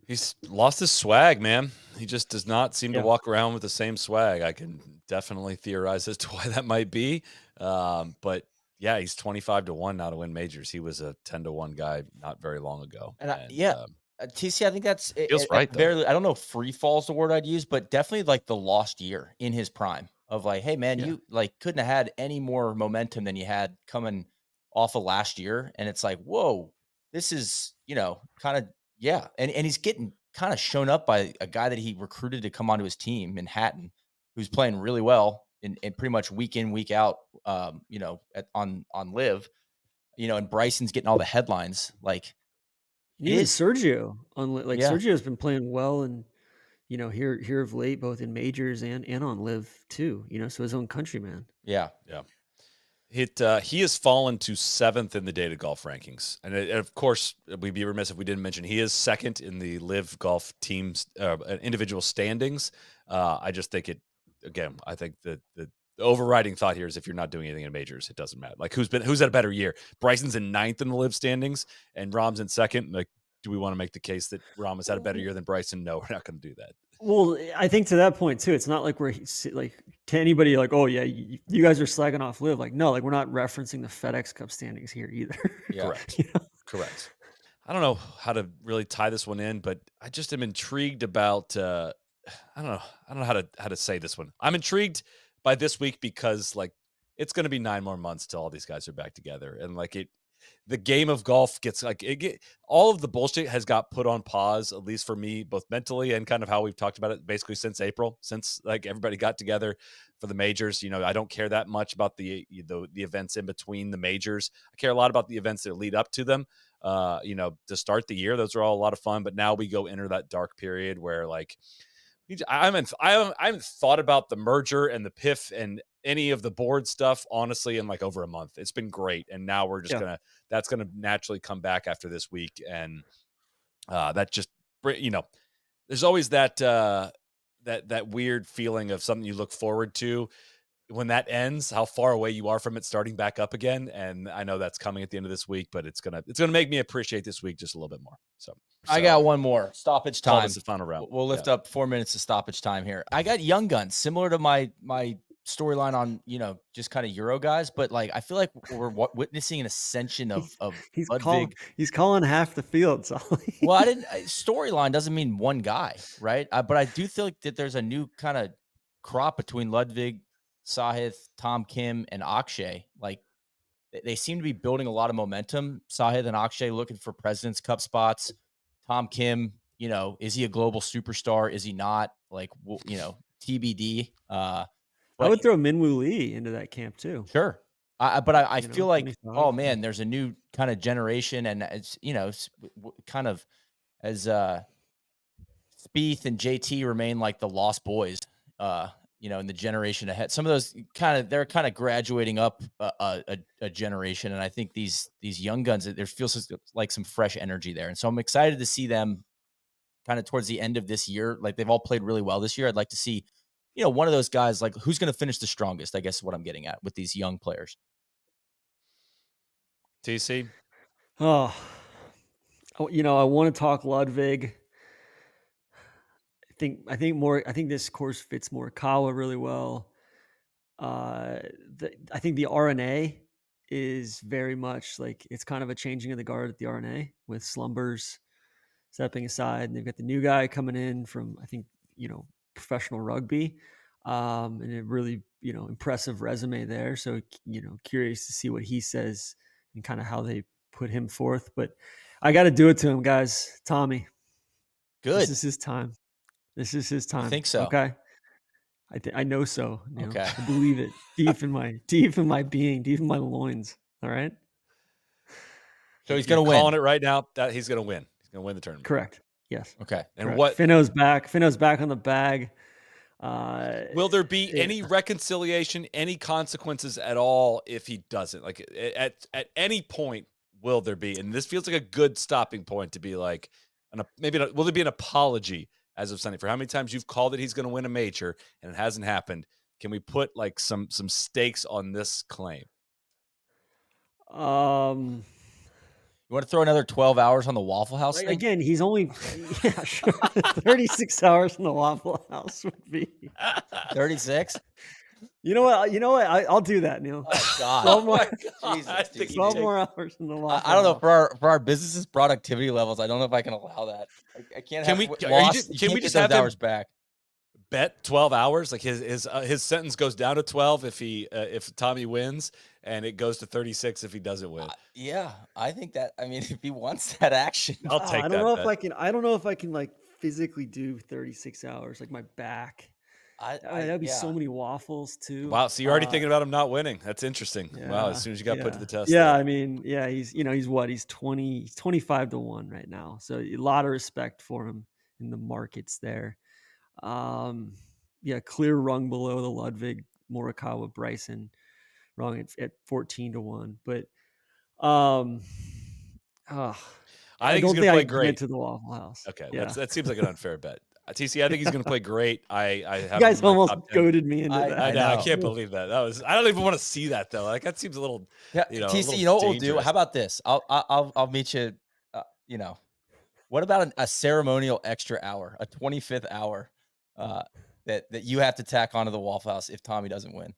He's lost his swag, man. He just does not seem to Yeah. walk around with the same swag. I can definitely theorize as to why that might be. But yeah, he's 25-1 now to win majors. He was a 10-1 guy not very long ago. And And TC, I think that's feels right though. I don't know if free fall is the word I'd use, but definitely like the lost year in his prime. of like, hey man, Yeah. you like couldn't have had any more momentum than you had coming off of last year. And it's like, whoa, this is, kind of, yeah. And he's getting kind of shown up by a guy that he recruited to come onto his team in Hatton, who's playing really well in pretty much week in, week out, on live, and Bryson's getting all the headlines. Like And it even is, Sergio like yeah, Sergio's been playing well, and here of late, both in majors and on live too. So his own countryman. yeah. Yeah. He has fallen to 7th in the data golf rankings, and of course, we'd be remiss if we didn't mention he is 2nd in the live golf teams individual standings. I just think I think the overriding thought here is if you're not doing anything in majors, it doesn't matter. Like who's had a better year? Bryson's in 9th in the live standings, and Rahm's in 2nd. Like, do we want to make the case that Rahm has had a better year than Bryson? No, we're not going to do that. Well, I think to that point too, it's not like we're like to anybody like, oh yeah, you guys are slagging off live. Like, no, like we're not referencing the FedEx Cup standings here either. Yeah. Correct. Correct. I don't know how to really tie this one in, but I just am intrigued about. I don't know. I don't know how to say this one. I'm intrigued by this week because like it's going to be 9 more months till all these guys are back together, and like the game of golf gets like all of the bullshit has got put on pause, at least for me, both mentally and kind of how we've talked about it basically since April, since like everybody got together for the majors. I don't care that much about the events in between the majors. I care a lot about the events that lead up to them. To start the year, those are all a lot of fun. But now we go enter that dark period where like I haven't thought about the merger and the PIF and any of the board stuff honestly in like over a month. It's been great, and now we're just Yeah. that's gonna naturally come back after this week, and that just there's always that weird feeling of something you look forward to when that ends, how far away you are from it starting back up again. And I know that's coming at the end of this week, but it's gonna make me appreciate this week just a little bit more. So I got one more stoppage call time. this the final round. We'll lift up 4 minutes of stoppage time here. I got young guns, similar to my storyline on just kind of Euro guys, but like I feel like we're witnessing an ascension of Ludwig. He's calling half the field. Solly. Well, storyline doesn't mean one guy, right? But I do feel like that there's a new kind of crop between Ludwig, Sahith, Tom Kim, and Akshay. Like they seem to be building a lot of momentum. Sahith and Akshay looking for President's Cup spots. Tom Kim, is he a global superstar? Is he not? Like, TBD. I would throw Minwoo Lee into that camp too. Sure. But I feel like, oh man, yeah. there's a new kind of generation, and it's kind of as Spieth and JT remain like the lost boys. In the generation ahead. Some of those they're kind of graduating up a generation, and I think these young guns, there feels like some fresh energy there, and so I'm excited to see them kind of towards the end of this year. Like they've all played really well this year. I'd like to see, one of those guys, like who's going to finish the strongest, I guess is what I'm getting at with these young players. TC. I want to talk Ludwig. I think this course fits Morikawa really well. I think the RNA is very much like it's kind of a changing of the guard at the RNA with Slumbers stepping aside, and they've got the new guy coming in from I think professional rugby, and a really impressive resume there. So curious to see what he says and kind of how they put him forth. But I got to do it to him, guys. Tommy, Good. This is his time. This is his time. I think so. Okay. I know so. Okay. I believe it deep in my being, deep in my loins. All right. So he's going to win. Calling it right now that he's going to win. He's going to win the tournament. Correct. Yes. Okay. And correct. what? Finno's back. Finno's back on the bag. Will there be any reconciliation, any consequences at all if he doesn't? Like at any point, will there be? And this feels like a good stopping point to be like, will there be an apology as of Sunday for how many times you've called it he's going to win a major and it hasn't happened? Can we put like some stakes on this claim? You want to throw another 12 hours on the Waffle House thing? Again, he's only 36 hours in the Waffle House would be 36. You know what? I'll do that, Neil. Oh God! 12 more, Jesus, 12 more hours in the Waffle I don't know House. for our business's productivity levels. I don't know if I can allow that. I can't. Can have we? lost, Can we get just those have hours back? bet 12 hours. Like his sentence goes down to 12 if Tommy wins, and it goes to 36 if he doesn't win. Yeah, I think that. I mean, if he wants that action, I'll Oh, take I don't that know if bet. I can. I don't know if I can like physically do 36 hours. Like my back. That'd be so yeah. many waffles too. Wow, so you're already thinking about him not winning. That's interesting. Wow, as Yeah, soon as you got put to yeah, the test yeah. there. I mean, yeah. He's what? He's 20. He's 25-1 right now. So a lot of respect for him in the markets there. Um, yeah, clear rung below the Ludwig Morikawa Bryson, wrong at 14-1. But um, uh, I I think he's don't going to think I play can commit great. to the Waffle House. Okay, Yeah, that seems like an unfair bet. TC, I think he's going to play great. I you have him guys in my almost top 10. goaded me into I that. I I know. I know. can't believe that. I don't even want to see that though. Like that seems a little, Yeah, a TC. little You know what we'll do? dangerous. How about this? I'll meet you. You know, what about a ceremonial extra hour, a 25th hour, uh, that you have to tack onto the Waffle House if Tommy doesn't win?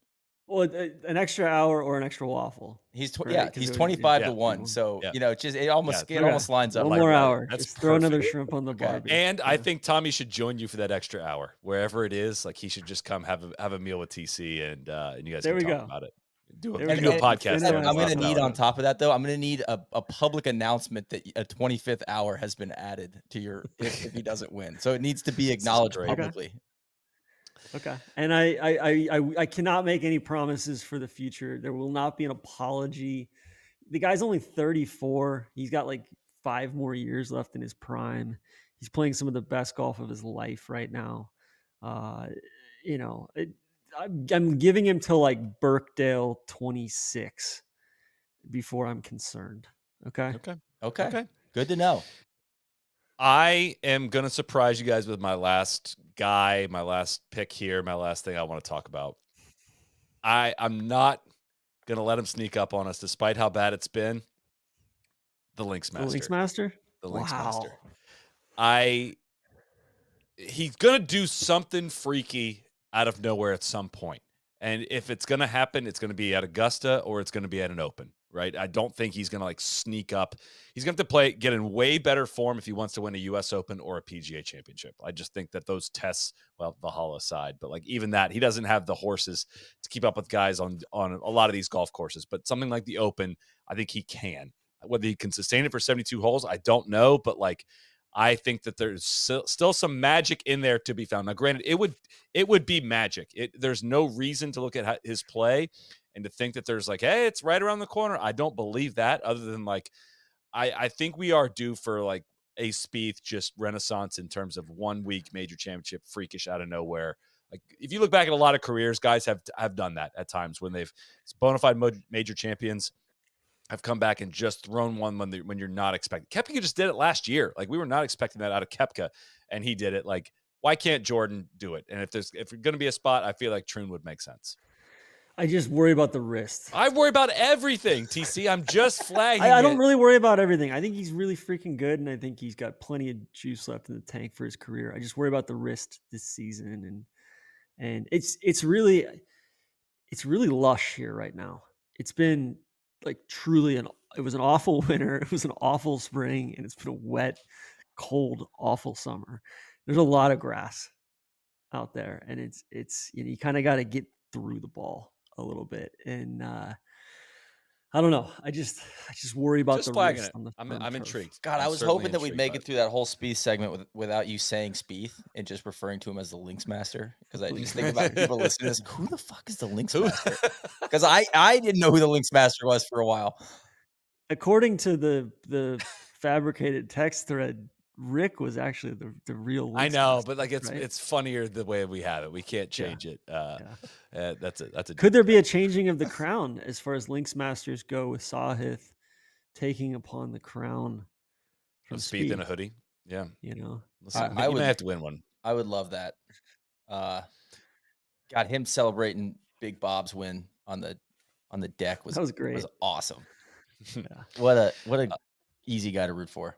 Well, an extra hour or an extra waffle, right? Yeah, Because he's yeah, 25 to Yeah, 1. 21. So, yeah, yeah. it Okay, almost lines up one Like more perfectly. hour. that's Just throw another perfect. shrimp on the Okay. barbie. And I Yeah. think Tommy should join you for that extra hour, wherever it is. Like he should just come have a meal with TC, and you guys There can we talk go. about it. There You we can do a go. podcast there in the I'm Definitively gonna Waffle need House. on top of that though, I'm gonna need a public announcement that a 25th hour has been added to your if he doesn't win. So it needs to be This is acknowledged great. Okay. publicly. Okay. And I cannot make any promises for the future. There will not be an apology. The guy's only 34. He's got like 5 more years left in his prime. He's playing some of the best golf of his life right now. Uh, you know, it, I'm giving him till like Birkdale 26 before I'm concerned. Okay. Okay. Okay. Okay. Good to know. I am gonna surprise you guys with my last guy, my last pick here, my last thing I want to talk about. I'm not gonna let him sneak up on us, despite how bad it's been. The Links The Links Master. Master. The Links Wow. Master. I He's gonna do something freaky out of nowhere at some point. And if it's gonna happen, it's gonna be at Augusta or it's gonna be at an open, right? I don't think he's gonna like sneak up. He's gonna have to get in way better form if he wants to win a US Open or a PGA championship. I just think that those tests, well, the hollow side, but like even that, he doesn't have the horses to keep up with guys on a lot of these golf courses. But something like the Open, I think he can. Whether he can sustain it for 72 holes, I don't know, but like I think that there's still some magic in there to be found. Now, granted, it would be magic. There's no reason to look at his play and to think that there's like, hey, it's right around the corner. I don't believe that. Other than like, I think we are due for like a Spieth just renaissance in terms of 1 week major championship, freakish out of nowhere. Like if you look back at a lot of careers, guys have done that at times when they've bona fide major champions have come back and just thrown one when you're not expecting. Koepka just did it last year. Like we were not expecting that out of Koepka, and he did it. Like why can't Jordan do it? And if there's going to be a spot, I feel like Troon would make sense. I just worry about the wrist. I worry about everything, TC. I'm just flagging I don't it. really worry about everything. I think he's really freaking good, and I think he's got plenty of juice left in the tank for his career. I just worry about the wrist this season, and it's really lush here right now. It's been like truly it was an awful winter, it was an awful spring, and it's been a wet, cold, awful summer. There's a lot of grass out there, and it's you kind of got to get through the ball a little bit, and I don't know. I just worry about Just the flagging wrist it. on the I'm firm I'm turf. intrigued. God, I'm I was certainly hoping that we'd intrigued make by it through that whole Spieth segment without you saying Spieth and just referring to him as the Links Master. Because I just think about people listening to this. Who the fuck is the Links Who? Master? Because I didn't know who the Links Master was for a while. According to the fabricated text thread, Rick was actually the real I Lynx know, master, but like right? it's funnier the way we have it. We can't Yeah, change it. yeah. That's a Could deep there be cut. a changing of the crown as far as Lynx masters go with Sahith taking upon the crown from Of Spieth in a Spieth? hoodie? Yeah. You know, Listen, I you may would have to win one. love that. Uh, God, him celebrating Big Bob's win on the deck that was great. was awesome. Yeah. What a Uh, easy guy to root for.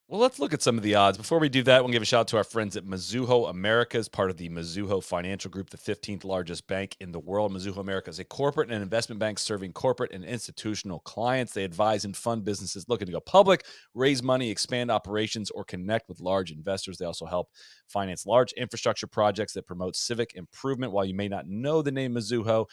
Well, let's look at some of the odds. Before we do that, we'll give a shout out to our friends at Mizuho Americas, part of the Mizuho Financial Group, the 15th largest bank in the world. Mizuho America is a corporate and investment bank serving corporate and institutional clients. They advise and fund businesses looking to go public, raise money, expand operations, or connect with large investors. They also help finance large infrastructure projects that promote civic improvement. While you may not know the name Mizuho,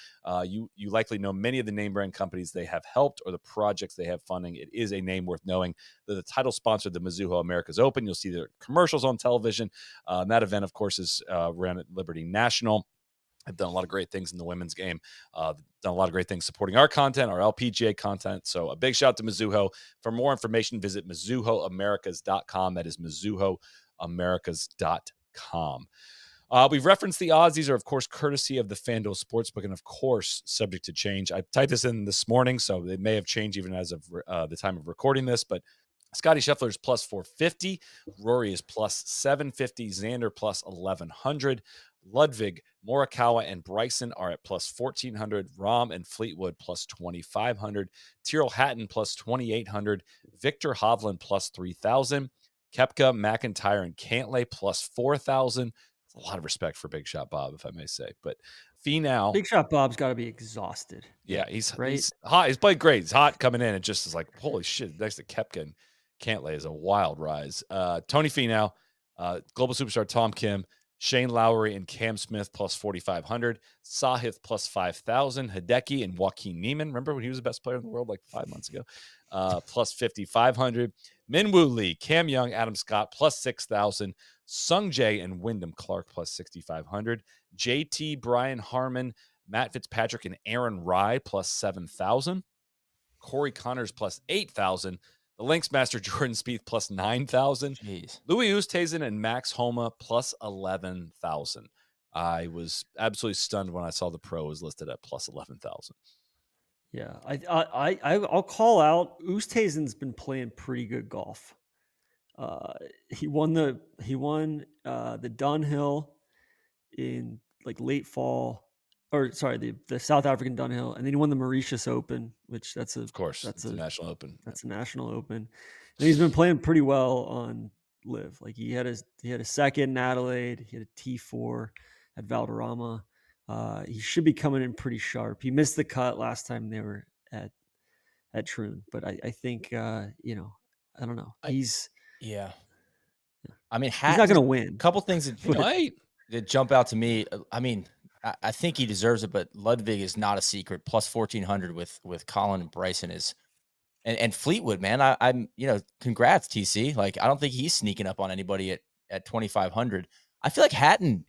you likely know many of the name brand companies they have helped or the projects they have funding. It is a name worth knowing. They're the title sponsor of the Mizuho Americas Open. You'll see their commercials on television. That event, of course, is ran at Liberty National. I've done a lot of great things in the women's game. Done a lot of great things supporting our content, our LPGA content. So a big shout out to Mizuho. For more information, visit MizuhoAmericas.com. That is MizuhoAmericas.com. We've referenced the odds. These are, of course, courtesy of the FanDuel Sportsbook and, of course, subject to change. I typed this in this morning, so it may have changed even as of the time of recording this, but Scotty Scheffler is plus 450. Rory is plus 750. Xander plus 1100. Ludwig, Morikawa, and Bryson are at plus 1400. Rahm and Fleetwood plus 2500. Tyrrell Hatton plus 2800. Victor Hovland plus 3000. Koepka, McIntyre, and Cantlay plus 4,000. A lot of respect for Big Shot Bob, if I may say. But Finau, Big Shot Bob's got to be exhausted. yeah, he's right. hot. He's played great. He's hot coming in. It just is like, holy shit, next to Koepka and Cantlay is a wild rise. Tony Finau, global superstar Tom Kim, Shane Lowry, and Cam Smith plus 4,500. Sahith plus 5,000. Hideki and Joaquin Neiman. Remember when he was the best player in the world like 5 months ago? Plus 5,500. Minwoo Lee, Cam Young, Adam Scott plus 6,000. Sung Jae and Wyndham Clark plus 6,500. JT, Brian Harmon, Matt Fitzpatrick, and Aaron Rye plus 7,000. Corey Connors plus 8,000. The Lynx Master Jordan Spieth plus 9,000. Jeez. Louis Oosthuizen and Max Homa plus 11,000. I was absolutely stunned when I saw the pro was listed at plus 11,000. Yeah, I'll call out. Oosthuizen's been playing pretty good golf. He won the Dunhill in like late fall, or sorry, the South African Dunhill, and then he won the Mauritius Open, which that's Of course, that's it's a a national open. that's a national open, and he's been playing pretty well on live. Like he had a second in Adelaide, he had a T4 at Valderrama. He should be coming in pretty sharp. He missed the cut last time they were at Troon, but I think I don't know. Yeah. I mean, He's not Hatton's going to win. couple things Right. that jump out to me. I mean, I think he deserves it, but Ludwig is not a secret. Plus 1,400 with Colin and Bryson is, and Fleetwood, man. I'm congrats TC. Like I don't think he's sneaking up on anybody at 2,500. I feel like Hatton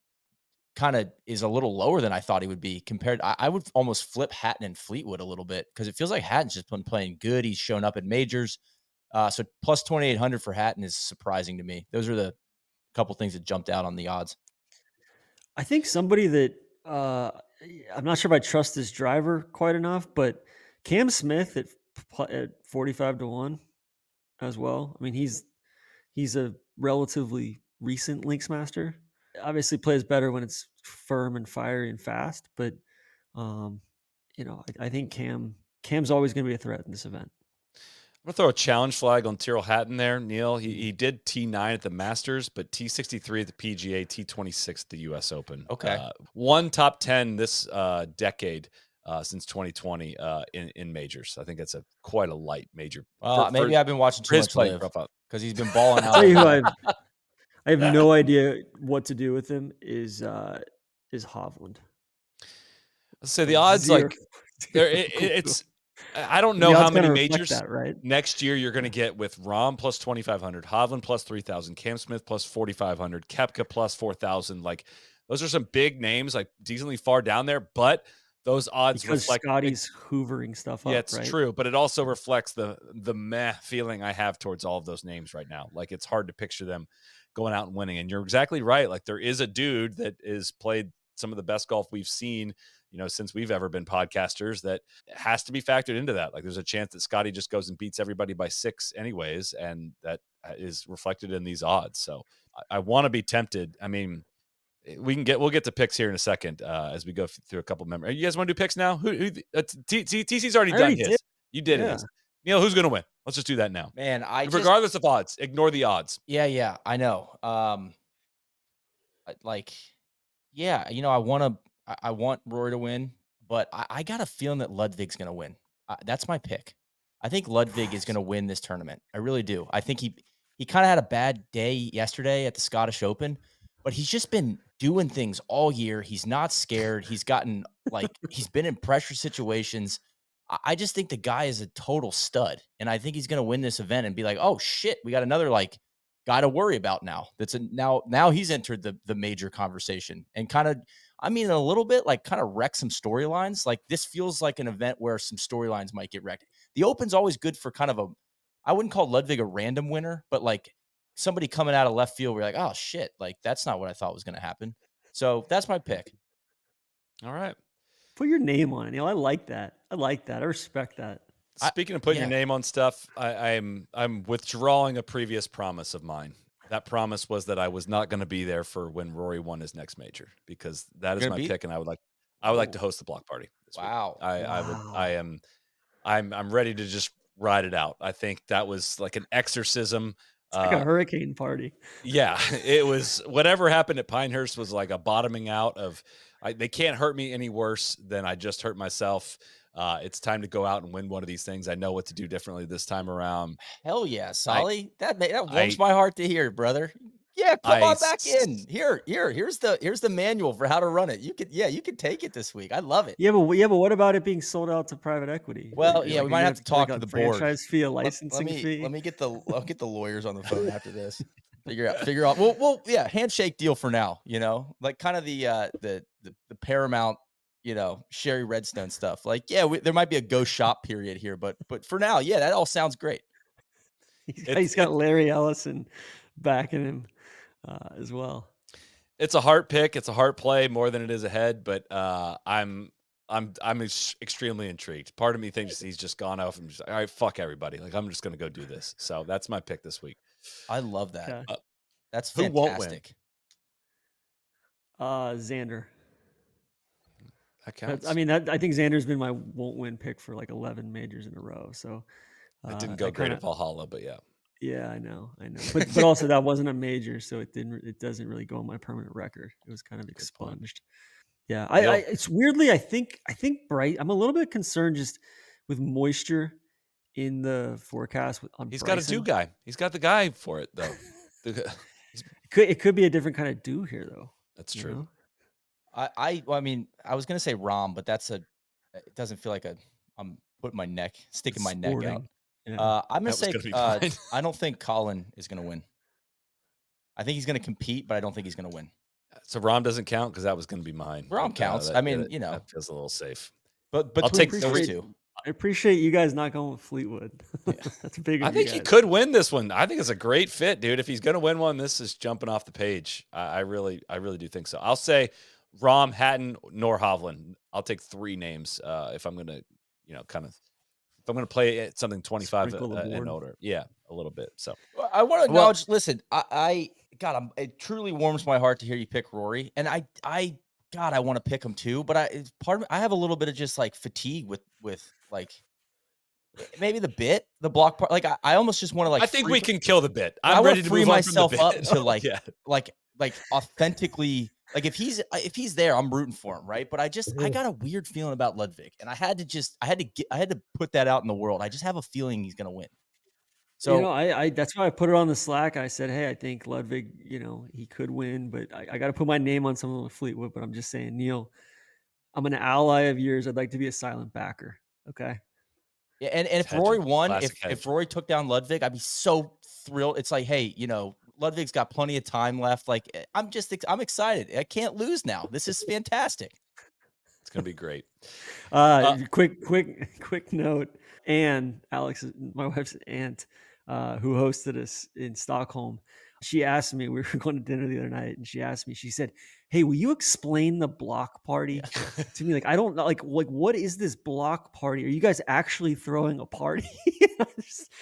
kind of is a little lower than I thought he would be compared. I would almost flip Hatton and Fleetwood a little bit because it feels like Hatton's just been playing good. He's shown up at majors. So plus 2,800 for Hatton is surprising to me. Those are the couple things that jumped out on the odds. I think somebody that I'm not sure if I trust this driver quite enough, but Cam Smith at 45-1 as well. I mean, he's a relatively recent Links Master. Obviously, plays better when it's firm and fiery and fast, but I think Cam's always going to be a threat in this event. I'm going to throw a challenge flag on Tyrrell Hatton there, Neil. He did T9 at the Masters, but T63 at the PGA, T26 at the U.S. Open. Okay. One top 10 this decade since 2020 in majors. I think that's quite a light major. Maybe I've been watching too much live because he's been balling out. I'll tell you who I have no idea what to do with him is Hovland. So the odds it's I don't know how many majors right? Next year you're going to get with Rahm plus 2,500, Hovland plus 3,000, Cam Smith plus 4,500, Koepka plus 4,000. Like those are some big names, like decently far down there, but those odds because reflect Scotty's hoovering stuff up. Yeah, it's true, but it also reflects the meh feeling I have towards all of those names right now. Like it's hard to picture them going out and winning. And you're exactly right. Like there is a dude that is played some of the best golf we've seen, since we've ever been podcasters, that has to be factored into that. Like there's a chance that Scotty just goes and beats everybody by 6 anyways, and that is reflected in these odds. So I want to be tempted. I mean, we'll get to picks here in a second as we go through a couple of members. You guys want to do picks now? TC's already done his. You did his. Neil, who's going to win? Let's just do that now. Man, Regardless of odds, ignore the odds. yeah, I know. Like, yeah, I want Rory to win, but I got a feeling that Ludwig's gonna win. That's my pick. I think Ludwig is gonna win this tournament. I really do. I think he kind of had a bad day yesterday at the Scottish Open, but he's just been doing things all year. He's not scared. He's gotten he's been in pressure situations. I just think the guy is a total stud, and I think he's gonna win this event and be like, oh shit, we got another guy to worry about now. Now he's entered the major conversation and kind of, I mean, a little bit kind of wreck some storylines. Like this feels like an event where some storylines might get wrecked. The Open's always good for kind of I wouldn't call Ludwig a random winner, but somebody coming out of left field, we're like, oh shit, that's not what I thought was going to happen. So that's my pick. All right. Put your name on it, Neil. I like that. I respect that. Speaking of putting your name on stuff, I'm withdrawing a previous promise of mine. That promise was that I was not going to be there for when Rory won his next major, because that is my pick, and I would like to host the block party this week. I'm ready to just ride it out. I think that was like an exorcism. It's like a hurricane party. Yeah, it was. Whatever happened at Pinehurst was like a bottoming out of. They can't hurt me any worse than I just hurt myself. It's time to go out and win one of these things. I know what to do differently this time around. Hell yeah, Solly. That warms my heart to hear, brother. Yeah, come on back in. Here's the manual for how to run it. You could take it this week. I love it. Yeah, but what about it being sold out to private equity? Well, we might have to talk to the board. Franchise fee, a licensing fee. I'll get the lawyers on the phone after this. Figure out. Well, yeah, handshake deal for now. Kind of the Paramount, Sherry Redstone stuff. There might be a go shop period here, but for now, yeah, that all sounds great. He's got Larry Ellison backing him as well. It's a heart pick. It's a heart play more than it is a head, but I'm extremely intrigued. Part of me thinks he's just gone off and just, all right, fuck everybody. I'm just going to go do this. So that's my pick this week. I love that. Yeah. That's fantastic. Who won't win? Xander. That counts. I think Xander's been my won't win pick for 11 majors in a row. So it didn't go great at Valhalla, but yeah. Yeah, I know. But also that wasn't a major, so it doesn't really go on my permanent record. It was kind of expunged. Yeah. It's weirdly, I think Bryce, I'm a little bit concerned just with moisture in the forecast on He's Bryson. got a dew guy. He's got the guy for it though. It could be a different kind of dew here though. That's true. I was gonna say Rom, but it doesn't feel like I'm putting sticking my neck out. Yeah. I'm gonna say I don't think Colin is gonna win. I think he's gonna compete, but I don't think he's gonna win. So Rom doesn't count because that was gonna be mine. Rom counts. That feels a little safe. But I'll take those two. I appreciate you guys not going with Fleetwood. That's big. I think he could win this one. I think it's a great fit, dude. If he's gonna win one, this is jumping off the page. I really do think so. I'll say Rom, Hatton, nor Hovland. I'll take 3 names if I'm gonna, if I'm going to play something 25 and older. Yeah, a little bit. So I want to acknowledge, listen, it truly warms my heart to hear you pick Rory. And I want to pick him too, but I have a little bit of just fatigue with maybe the block part. I almost just want to I think we can kill the bit. I'm ready to free move myself on from the up bit. to authentically, if he's there, I'm rooting for him, right? But I got a weird feeling about Ludwig, and I had to put that out in the world. I just have a feeling he's gonna win. So I that's why I put it on the Slack. I said, hey, I think Ludwig, he could win, but I got to put my name on someone with Fleetwood. But I'm just saying, Neil, I'm an ally of yours. I'd like to be a silent backer. Okay. Yeah, and if Rory won, if Rory took down Ludwig, I'd be so thrilled. It's like, hey, Ludwig's got plenty of time left. I'm excited. I can't lose now. This is fantastic. It's gonna be great. Quick note. Anne, Alex, my wife's aunt, who hosted us in Stockholm, she asked me, we were going to dinner the other night, and she asked me, she said, hey, will you explain the block party to me? I don't know, what is this block party? Are you guys actually throwing a party?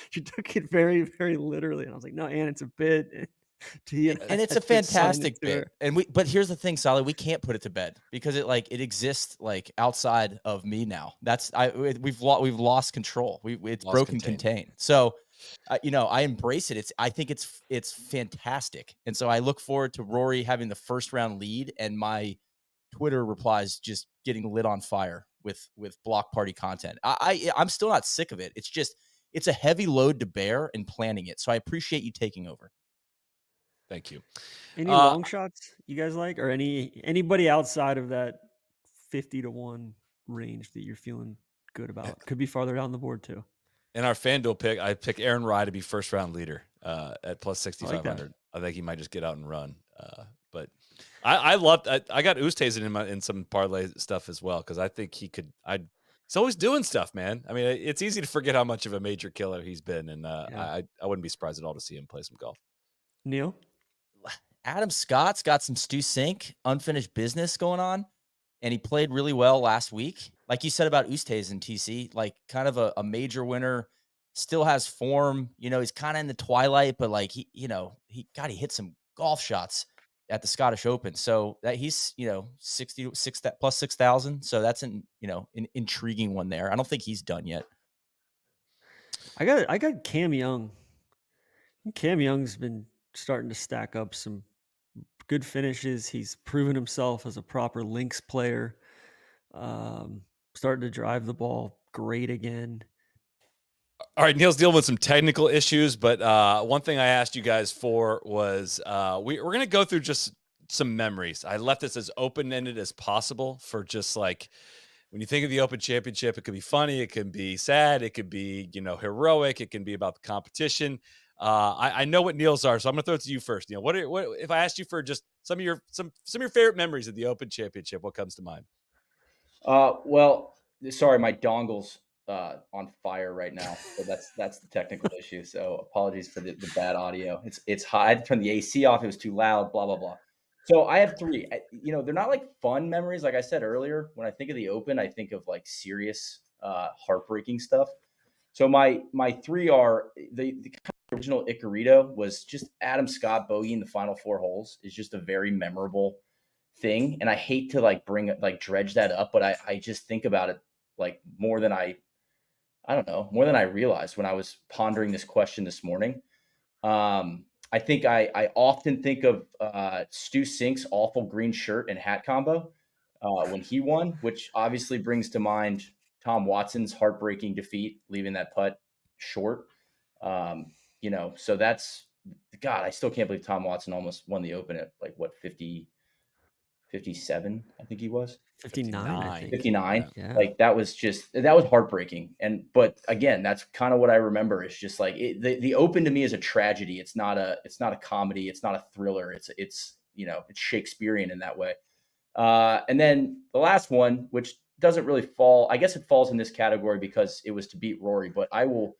She took it very, very literally. And I was like, no, Anne, it's a bit. And it's a just sign it fantastic to bit. her. But here's the thing, Sally, we can't put it to bed because it exists like outside of me now. We've lost control. It's Lost broken contain. contain. So, I embrace it. I think it's fantastic. And so I look forward to Rory having the first round lead and my Twitter replies just getting lit on fire with block party content. I'm still not sick of it. It's just it's a heavy load to bear in planning it. So I appreciate you taking over. Thank you. Any long shots you guys like, or anybody outside of that 50-1 range that you're feeling good about? Could be farther down the board too. In our FanDuel pick, I pick Aaron Rye to be first round leader at plus I like that. 6,500. I think he might just get out and run. But I loved. I got Ustazen in some parlay stuff as well because I think he could. He's always doing stuff, man. I mean, it's easy to forget how much of a major killer he's been, and Yeah. I wouldn't be surprised at all to see him play some golf. Neil? Adam Scott's got some Stu Sink unfinished business going on, and he played really well last week. Like you said about Ustazen, TC, like kind of a major winner, still has form. He's kind of in the twilight, but like he hit some golf shots at the Scottish Open. So that he's 66 that plus 6,000. So that's an intriguing one there. I don't think he's done yet. I got Cam Young. Cam Young's been starting to stack up some good finishes. He's proven himself as a proper links player. Starting to drive the ball great again. All right, Neil's dealing with some technical issues, but one thing I asked you guys for was we're going to go through just some memories. I left this as open-ended as possible for just like when you think of the Open Championship, it could be funny, it can be sad, it could be heroic, it can be about the competition. I know what Neil's are, so I'm going to throw it to you first. Neil, what if I asked you for just some of your favorite memories of the Open Championship? What comes to mind? Well, sorry, my dongle's on fire right now, so that's the technical issue. So apologies for the bad audio. It's hot. I had to turn the AC off. It was too loud. Blah blah blah. So I have three. They're not like fun memories. Like I said earlier, when I think of the Open, I think of like serious, heartbreaking stuff. So my three are the kind of original Icarito was just Adam Scott bogey in the final four holes is just a very memorable thing. And I hate to dredge that up, but I just think about it like more than I don't know, more than I realized when I was pondering this question this morning. I think I often think of Stu Sink's awful green shirt and hat combo when he won, which obviously brings to mind Tom Watson's heartbreaking defeat, leaving that putt short. So that's God. I still can't believe Tom Watson almost won the Open at like what 57, I think he was. 59, I think. 59. Yeah. Like that was heartbreaking. But again, that's kind of what I remember. It's just like the Open to me is a tragedy. It's not a comedy. It's not a thriller. It's Shakespearean in that way. And then the last one, which doesn't really fall, I guess it falls in this category because it was to beat Rory, but I will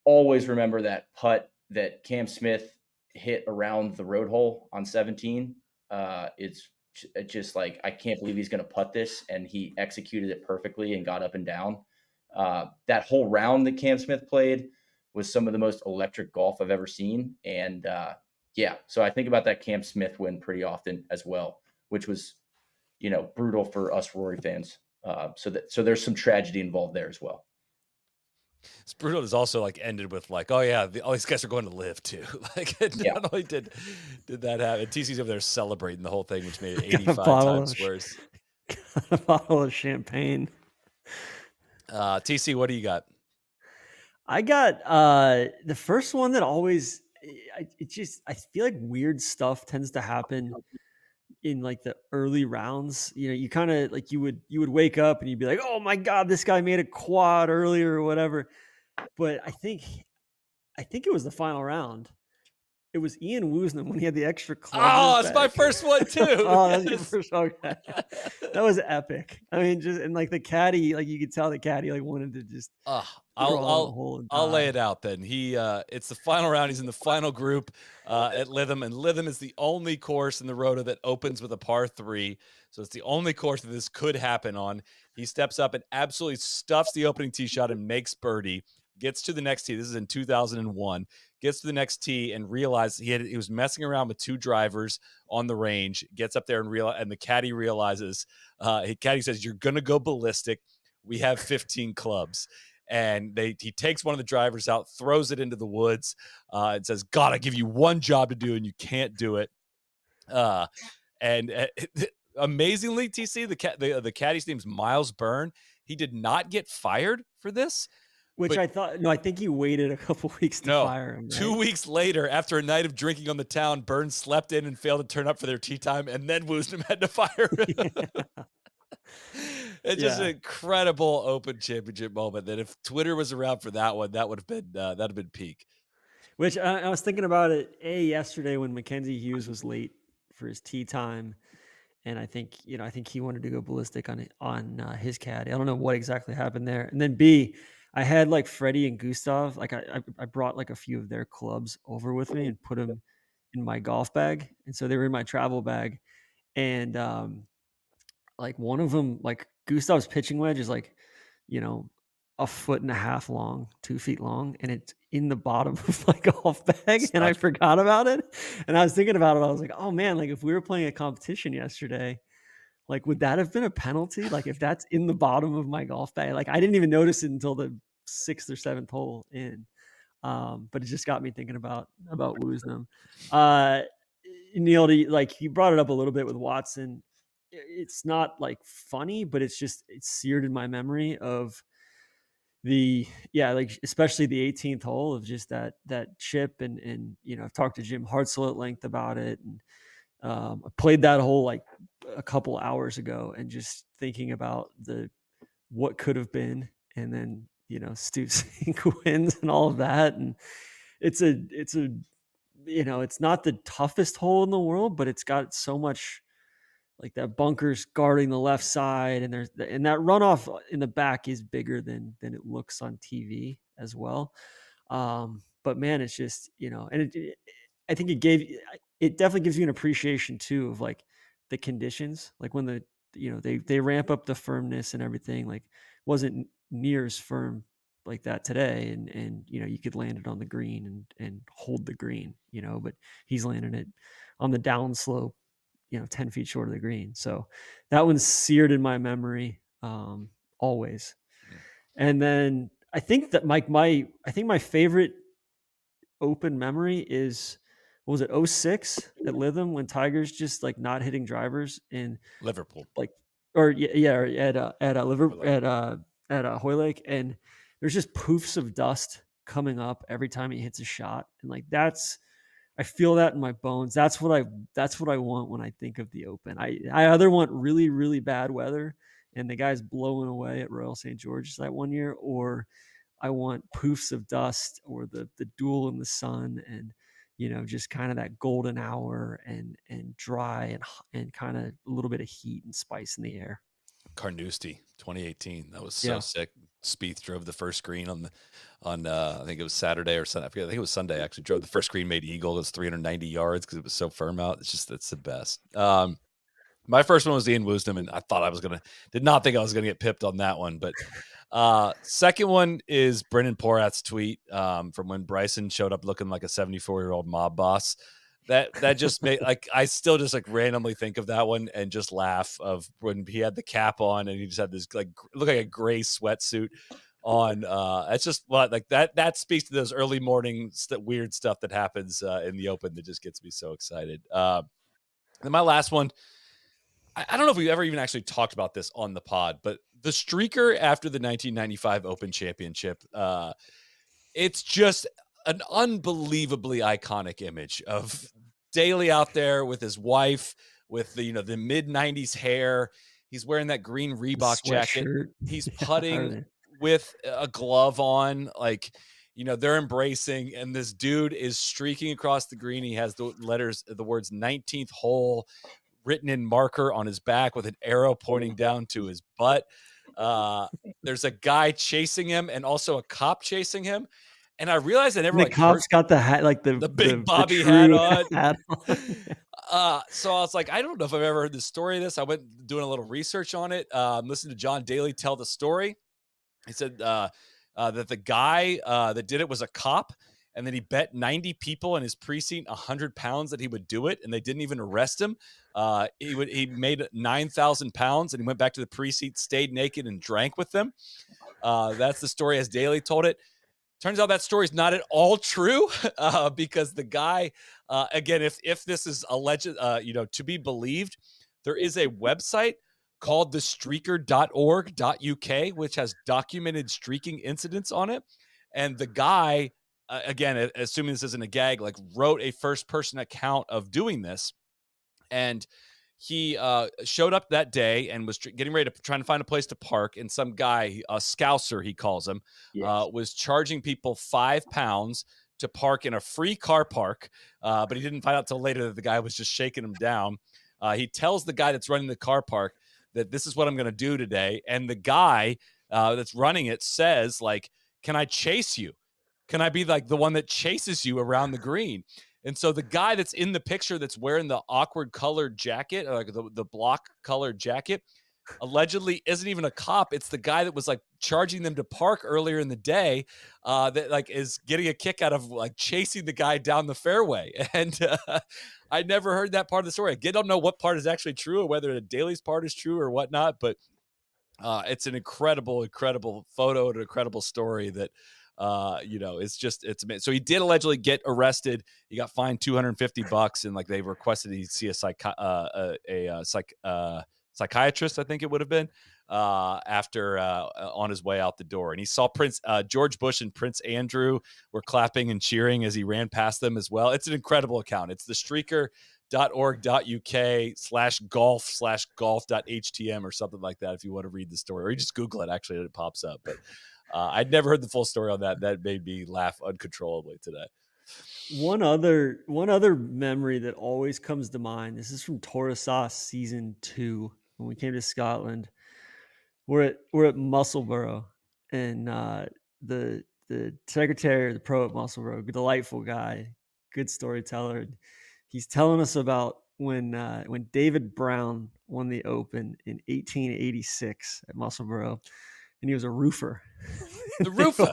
always remember that putt that Cam Smith hit around the road hole on 17. It's just like, I can't believe he's going to putt this. And he executed it perfectly and got up and down. That whole round that Cam Smith played was some of the most electric golf I've ever seen. And so I think about that Cam Smith win pretty often as well, which was, brutal for us Rory fans. So there's some tragedy involved there as well. It's brutal. Is also like ended with like, oh yeah, all these guys are going to live too. Like, not only did that happen, TC's over there celebrating the whole thing, which made it 85 times worse. Got a bottle of champagne. TC, what do you got? I got the first one that always. I feel like weird stuff tends to happen in like the early rounds. You kind of like you would wake up and you'd be like, oh my god, this guy made a quad earlier or whatever. But I think it was the final round. It was Ian Woosnam when he had the extra clutch. Oh, it's my first one too. Oh, that's your first one. Okay. That was epic. I mean, just and like the caddy, like you could tell the caddy like wanted to just I'll lay it out then. It's the final round. He's in the final group at Lytham, and Lytham is the only course in the Rota that opens with a par 3. So it's the only course that this could happen on. He steps up and absolutely stuffs the opening tee shot and makes birdie. gets to the next tee. This is in 2001. Gets to the next tee and realized he was messing around with two drivers on the range. Gets up there and the caddy realizes, caddy says, "You're gonna go ballistic. We have 15 clubs." And he takes one of the drivers out, throws it into the woods, and says, "God, I give you one job to do, and you can't do it." And amazingly, TC, the caddy's name's Miles Byrne. He did not get fired for this. Which But I thought, no, I think he waited a couple weeks to no, fire him. 2 Right? weeks later, after a night of drinking on the town, Burns slept in and failed to turn up for their tea time, and then Woosnam had to fire him. It's just an Yeah. incredible Open Championship moment that if Twitter was around for that one, that'd have been peak. Which I was thinking about it yesterday when Mackenzie Hughes was late for his tea time, and I think he wanted to go ballistic on his caddy. I don't know what exactly happened there. And then B, I had like Freddie and Gustav. Like I brought like a few of their clubs over with me and put them in my golf bag, and so they were in my travel bag. And like one of them, like Gustav's pitching wedge is like, you know, a foot and a half long, 2 feet long, and it's in the bottom of my golf bag, and I Such forgot about it. And I was thinking about it. I was like, oh man, like if we were playing a competition yesterday, like would that have been a penalty? Like if that's in the bottom of my golf bag, like I didn't even notice it until the 6th or 7th hole in. But it just got me thinking about Woosnam. Uh, Neil, like you brought it up a little bit with Watson. It's not like funny, but it's seared in my memory of like especially the 18th hole of just that chip. And I've talked to Jim Hartzell at length about it, and I played that hole like a couple hours ago, and just thinking about what could have been, and then Stu Cink wins and all of that. And it's a it's not the toughest hole in the world, but it's got so much, like that bunker's guarding the left side, and that runoff in the back is bigger than it looks on TV as well. But man, it's just and I think it definitely gives you an appreciation too of like the conditions, like when they ramp up the firmness and everything. Like wasn't near as firm like that today, and you could land it on the green and hold the green, but he's landing it on the downslope 10 feet short of the green. So that one's seared in my memory, always. And then I think that I think my favorite Open memory is, what was it, '06 at Lytham, when Tiger's just like not hitting drivers in Liverpool. like, or or at Liverpool, Hoylake. at Hoylake, and there's just poofs of dust coming up every time he hits a shot, and like I feel that in my bones. That's what I want when I think of the Open. I either want really, really bad weather and the guy's blowing away at Royal St. George's that one year, or I want poofs of dust, or the duel in the sun, and just kind of that golden hour, and dry, and kind of a little bit of heat and spice in the air. Carnoustie, 2018. That was so sick. Spieth drove the first green on I think it was Saturday or Sunday. I forget. I think it was Sunday actually. Drove the first green, made eagle. It was 390 yards because it was so firm out. It's the best. My first one was Ian Woosnam, and I thought did not think I was gonna get pipped on that one. But second one is Brendan Porath's tweet from when Bryson showed up looking like a 74-year-old mob boss. That just made, like, I still just like randomly think of that one and just laugh of when he had the cap on and he just had this like look like a gray sweatsuit on. It's just like that speaks to those early morning weird stuff that happens in the Open that just gets me so excited. And my last one, I don't know if we've ever even actually talked about this on the pod, but the streaker after the 1995 Open Championship, it's just an unbelievably iconic image of Daly out there with his wife, with the mid 90s hair. He's wearing that green Reebok jacket. Sweatshirt. He's Yeah, putting with a glove on, like, they're embracing, and this dude is streaking across the green. He has the words 19th hole written in marker on his back with an arrow pointing down to his butt. There's a guy chasing him and also a cop chasing him. And I realized I never the cop's got the hat, like the big Bobby the hat true on. hat on. So I was like, I don't know if I've ever heard the story of this. I went doing a little research on it. Listened to John Daly tell the story. He said that the guy that did it was a cop, and then he bet 90 people in his precinct 100 pounds that he would do it, and they didn't even arrest him. He made 9,000 pounds, and he went back to the precinct, stayed naked, and drank with them. That's the story as Daly told it. Turns out that story is not at all true, because the guy, again, if this is alleged, to be believed, there is a website called thestreaker.org.uk, which has documented streaking incidents on it. And the guy, again, assuming this isn't a gag, like wrote a first person account of doing this. And he showed up that day and was getting ready to trying to find a place to park. And some guy, a scouser, he calls him, Yes. was charging people £5 to park in a free car park. But he didn't find out till later that the guy was just shaking him down. He tells the guy that's running the car park that this is what I'm going to do today. And the guy that's running it says, like, can I chase you? Can I be like the one that chases you around the green? And so the guy that's in the picture that's wearing the awkward colored jacket, like the block colored jacket, allegedly isn't even a cop. It's the guy that was like charging them to park earlier in the day, that like is getting a kick out of like chasing the guy down the fairway. And I never heard that part of the story. I don't know what part is actually true or whether the Daly's part is true or whatnot, but it's an incredible photo and an incredible story that, it's amazing. So he did allegedly get arrested. He got fined $250, and like they requested he see a psychiatrist, I think it would have been, after on his way out the door. And he saw George Bush and Prince Andrew were clapping and cheering as he ran past them as well. It's an incredible account. It's the streaker.org.uk/golf/golf.htm or something like that if you want to read the story, or you just Google it. Actually, it pops up. But I'd never heard the full story on that. That made me laugh uncontrollably today. One other memory that always comes to mind. This is from Torosas season 2 when we came to Scotland. We're at Musselburgh, and the secretary, the pro at Musselburgh, delightful guy, good storyteller. He's telling us about when David Brown won the Open in 1886 at Musselburgh, and he was a roofer. The roofer.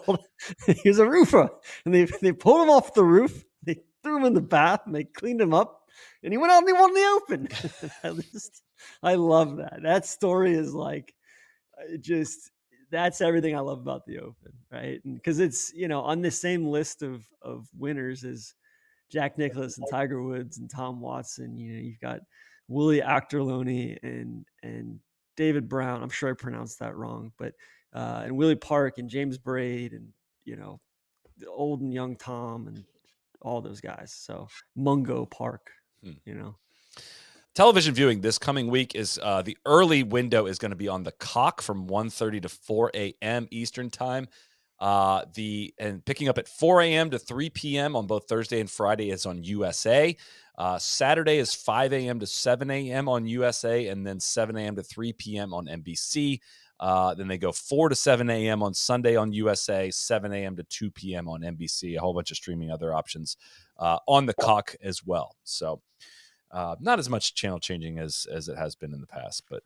He was a roofer, and they pulled him off the roof. They threw him in the bath, and they cleaned him up, and he went out and he won the Open. I love that. That story is like, that's everything I love about the Open, right? And because it's on the same list of winners as Jack Nicklaus and Tiger Woods and Tom Watson. You've got Willie Achterlony and David Brown. I'm sure I pronounced that wrong, but and Willie Park and James Braid and the old and young Tom and all those guys. So Mungo Park, Television viewing this coming week is the early window is going to be on the Cock from 1:30 to 4 a.m. Eastern time. And picking up at 4 a.m. to 3 p.m. on both Thursday and Friday is on USA. Saturday is 5 a.m. to 7 a.m. on USA, and then 7 a.m. to 3 p.m. on NBC. Then they go 4 to 7 a.m. on Sunday on USA, 7 a.m. to 2 p.m. on NBC, a whole bunch of streaming other options on the Cock as well. So not as much channel changing as it has been in the past, but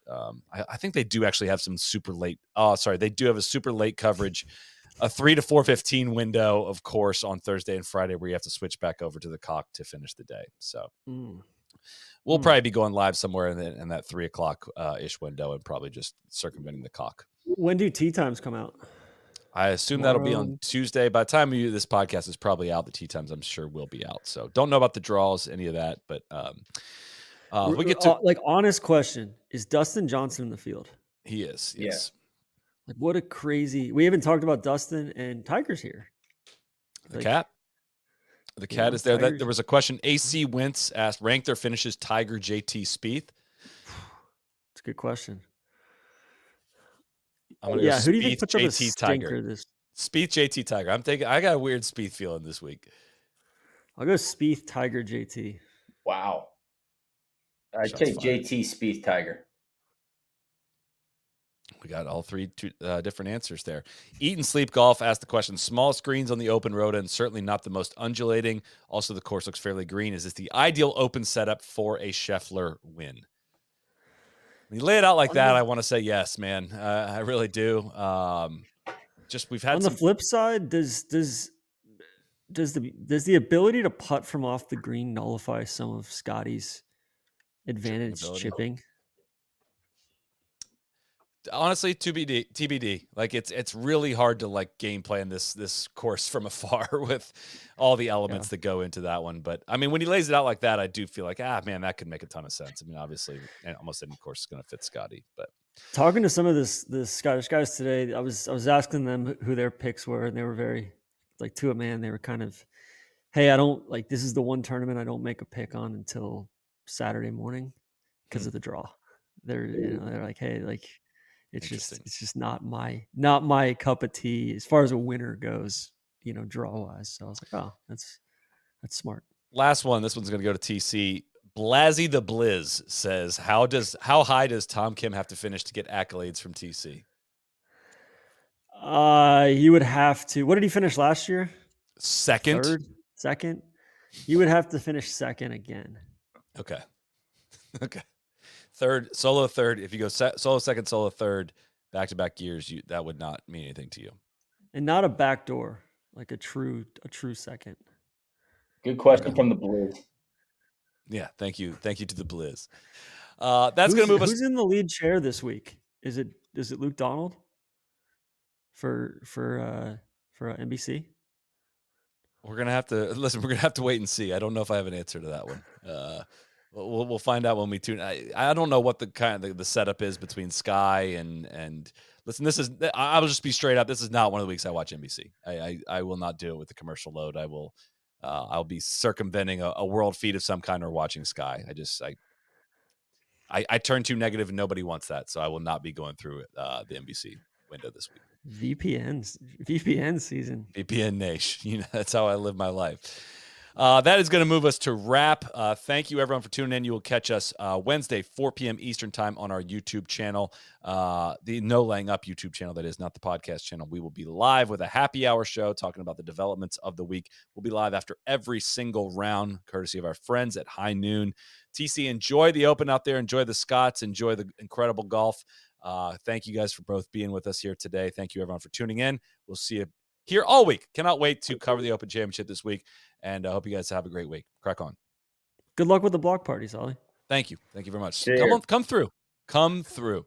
I think they do actually have some super late. They do have a super late coverage, a 3 to 4:15 window, of course, on Thursday and Friday, where you have to switch back over to the Cock to finish the day. So we'll probably be going live somewhere in that 3 o'clock ish window, and probably just circumventing the Cock. When do tee times come out? I assume that'll be on Tuesday. By the time this podcast is probably out, the tee times I'm sure will be out. So don't know about the draws, any of that, but we get to honest question: is Dustin Johnson in the field? He is. Yes. Yeah. Like, what a crazy! We haven't talked about Dustin and Tiger's here. The cat. The cat is there. There was a question. AC Wentz asked, rank their finishes: Tiger, JT, Spieth. It's a good question. I'm gonna go who do you think puts up a JT, Tiger? Spieth, JT, Tiger. I got a weird Spieth feeling this week. I'll go Spieth, Tiger, JT. Wow. I take JT, Spieth, Tiger. We got all three different answers there. Eat and Sleep Golf asked the question: small screens on the open road and certainly not the most undulating. Also, the course looks fairly green. Is this the ideal open setup for a Scheffler win? When you lay it out like that, I want to say yes, man. I really do. just we've had On the some. flip side, does the ability to putt from off the green nullify some of Scotty's advantage ability. chipping? Honestly, TBD. Like it's really hard to like game plan this course from afar with all the elements that go into that one. But I mean, when he lays it out like that, I do feel like, man, that could make a ton of sense. I mean, obviously, almost any course is going to fit Scotty. But talking to some of the Scottish guys today, I was asking them who their picks were, and they were very like to a man. They were kind of, hey, I don't like this is the one tournament I don't make a pick on until Saturday morning because of the draw. They're they're like, hey, like it's just not my cup of tea as far as a winner goes, draw wise. So I was like, oh, that's smart. Last one. This one's going to go to TC. Blazzy the Blizz says, how high does Tom Kim have to finish to get accolades from TC? You would have to. What did he finish last year? Second. Second. You would have to finish second again. Okay. Third, solo third. If you go solo second, solo third, back-to-back years, that would not mean anything to you. And not a backdoor, like a true second. Good question from the Blues. Yeah, thank you to the Blizz. That's going to move us. Who's in the lead chair this week? Is it Luke Donald for NBC? We're gonna have to listen. We're gonna have to wait and see. I don't know if I have an answer to that one. We'll find out when we tune. I don't know what the setup is between Sky and listen. I will just be straight up. This is not one of the weeks I watch NBC. I will not do it with the commercial load. I'll be circumventing a world feed of some kind or watching Sky. I turn too negative and nobody wants that, so I will not be going through the NBC window this week. VPN season. VPN Nation. That's how I live my life. That is going to move us to wrap. Thank you, everyone, for tuning in. You will catch us Wednesday, 4 p.m. Eastern time on our YouTube channel, the No Laying Up YouTube channel, that is, not the podcast channel. We will be live with a happy hour show talking about the developments of the week. We'll be live after every single round, courtesy of our friends at High Noon. TC, enjoy the Open out there. Enjoy the Scots. Enjoy the incredible golf. Thank you guys for both being with us here today. Thank you, everyone, for tuning in. We'll see you here all week. Cannot wait to cover the Open Championship this week. And I hope you guys have a great week. Crack on. Good luck with the block parties, Ollie. Thank you. Thank you very much. Cheers. Come through.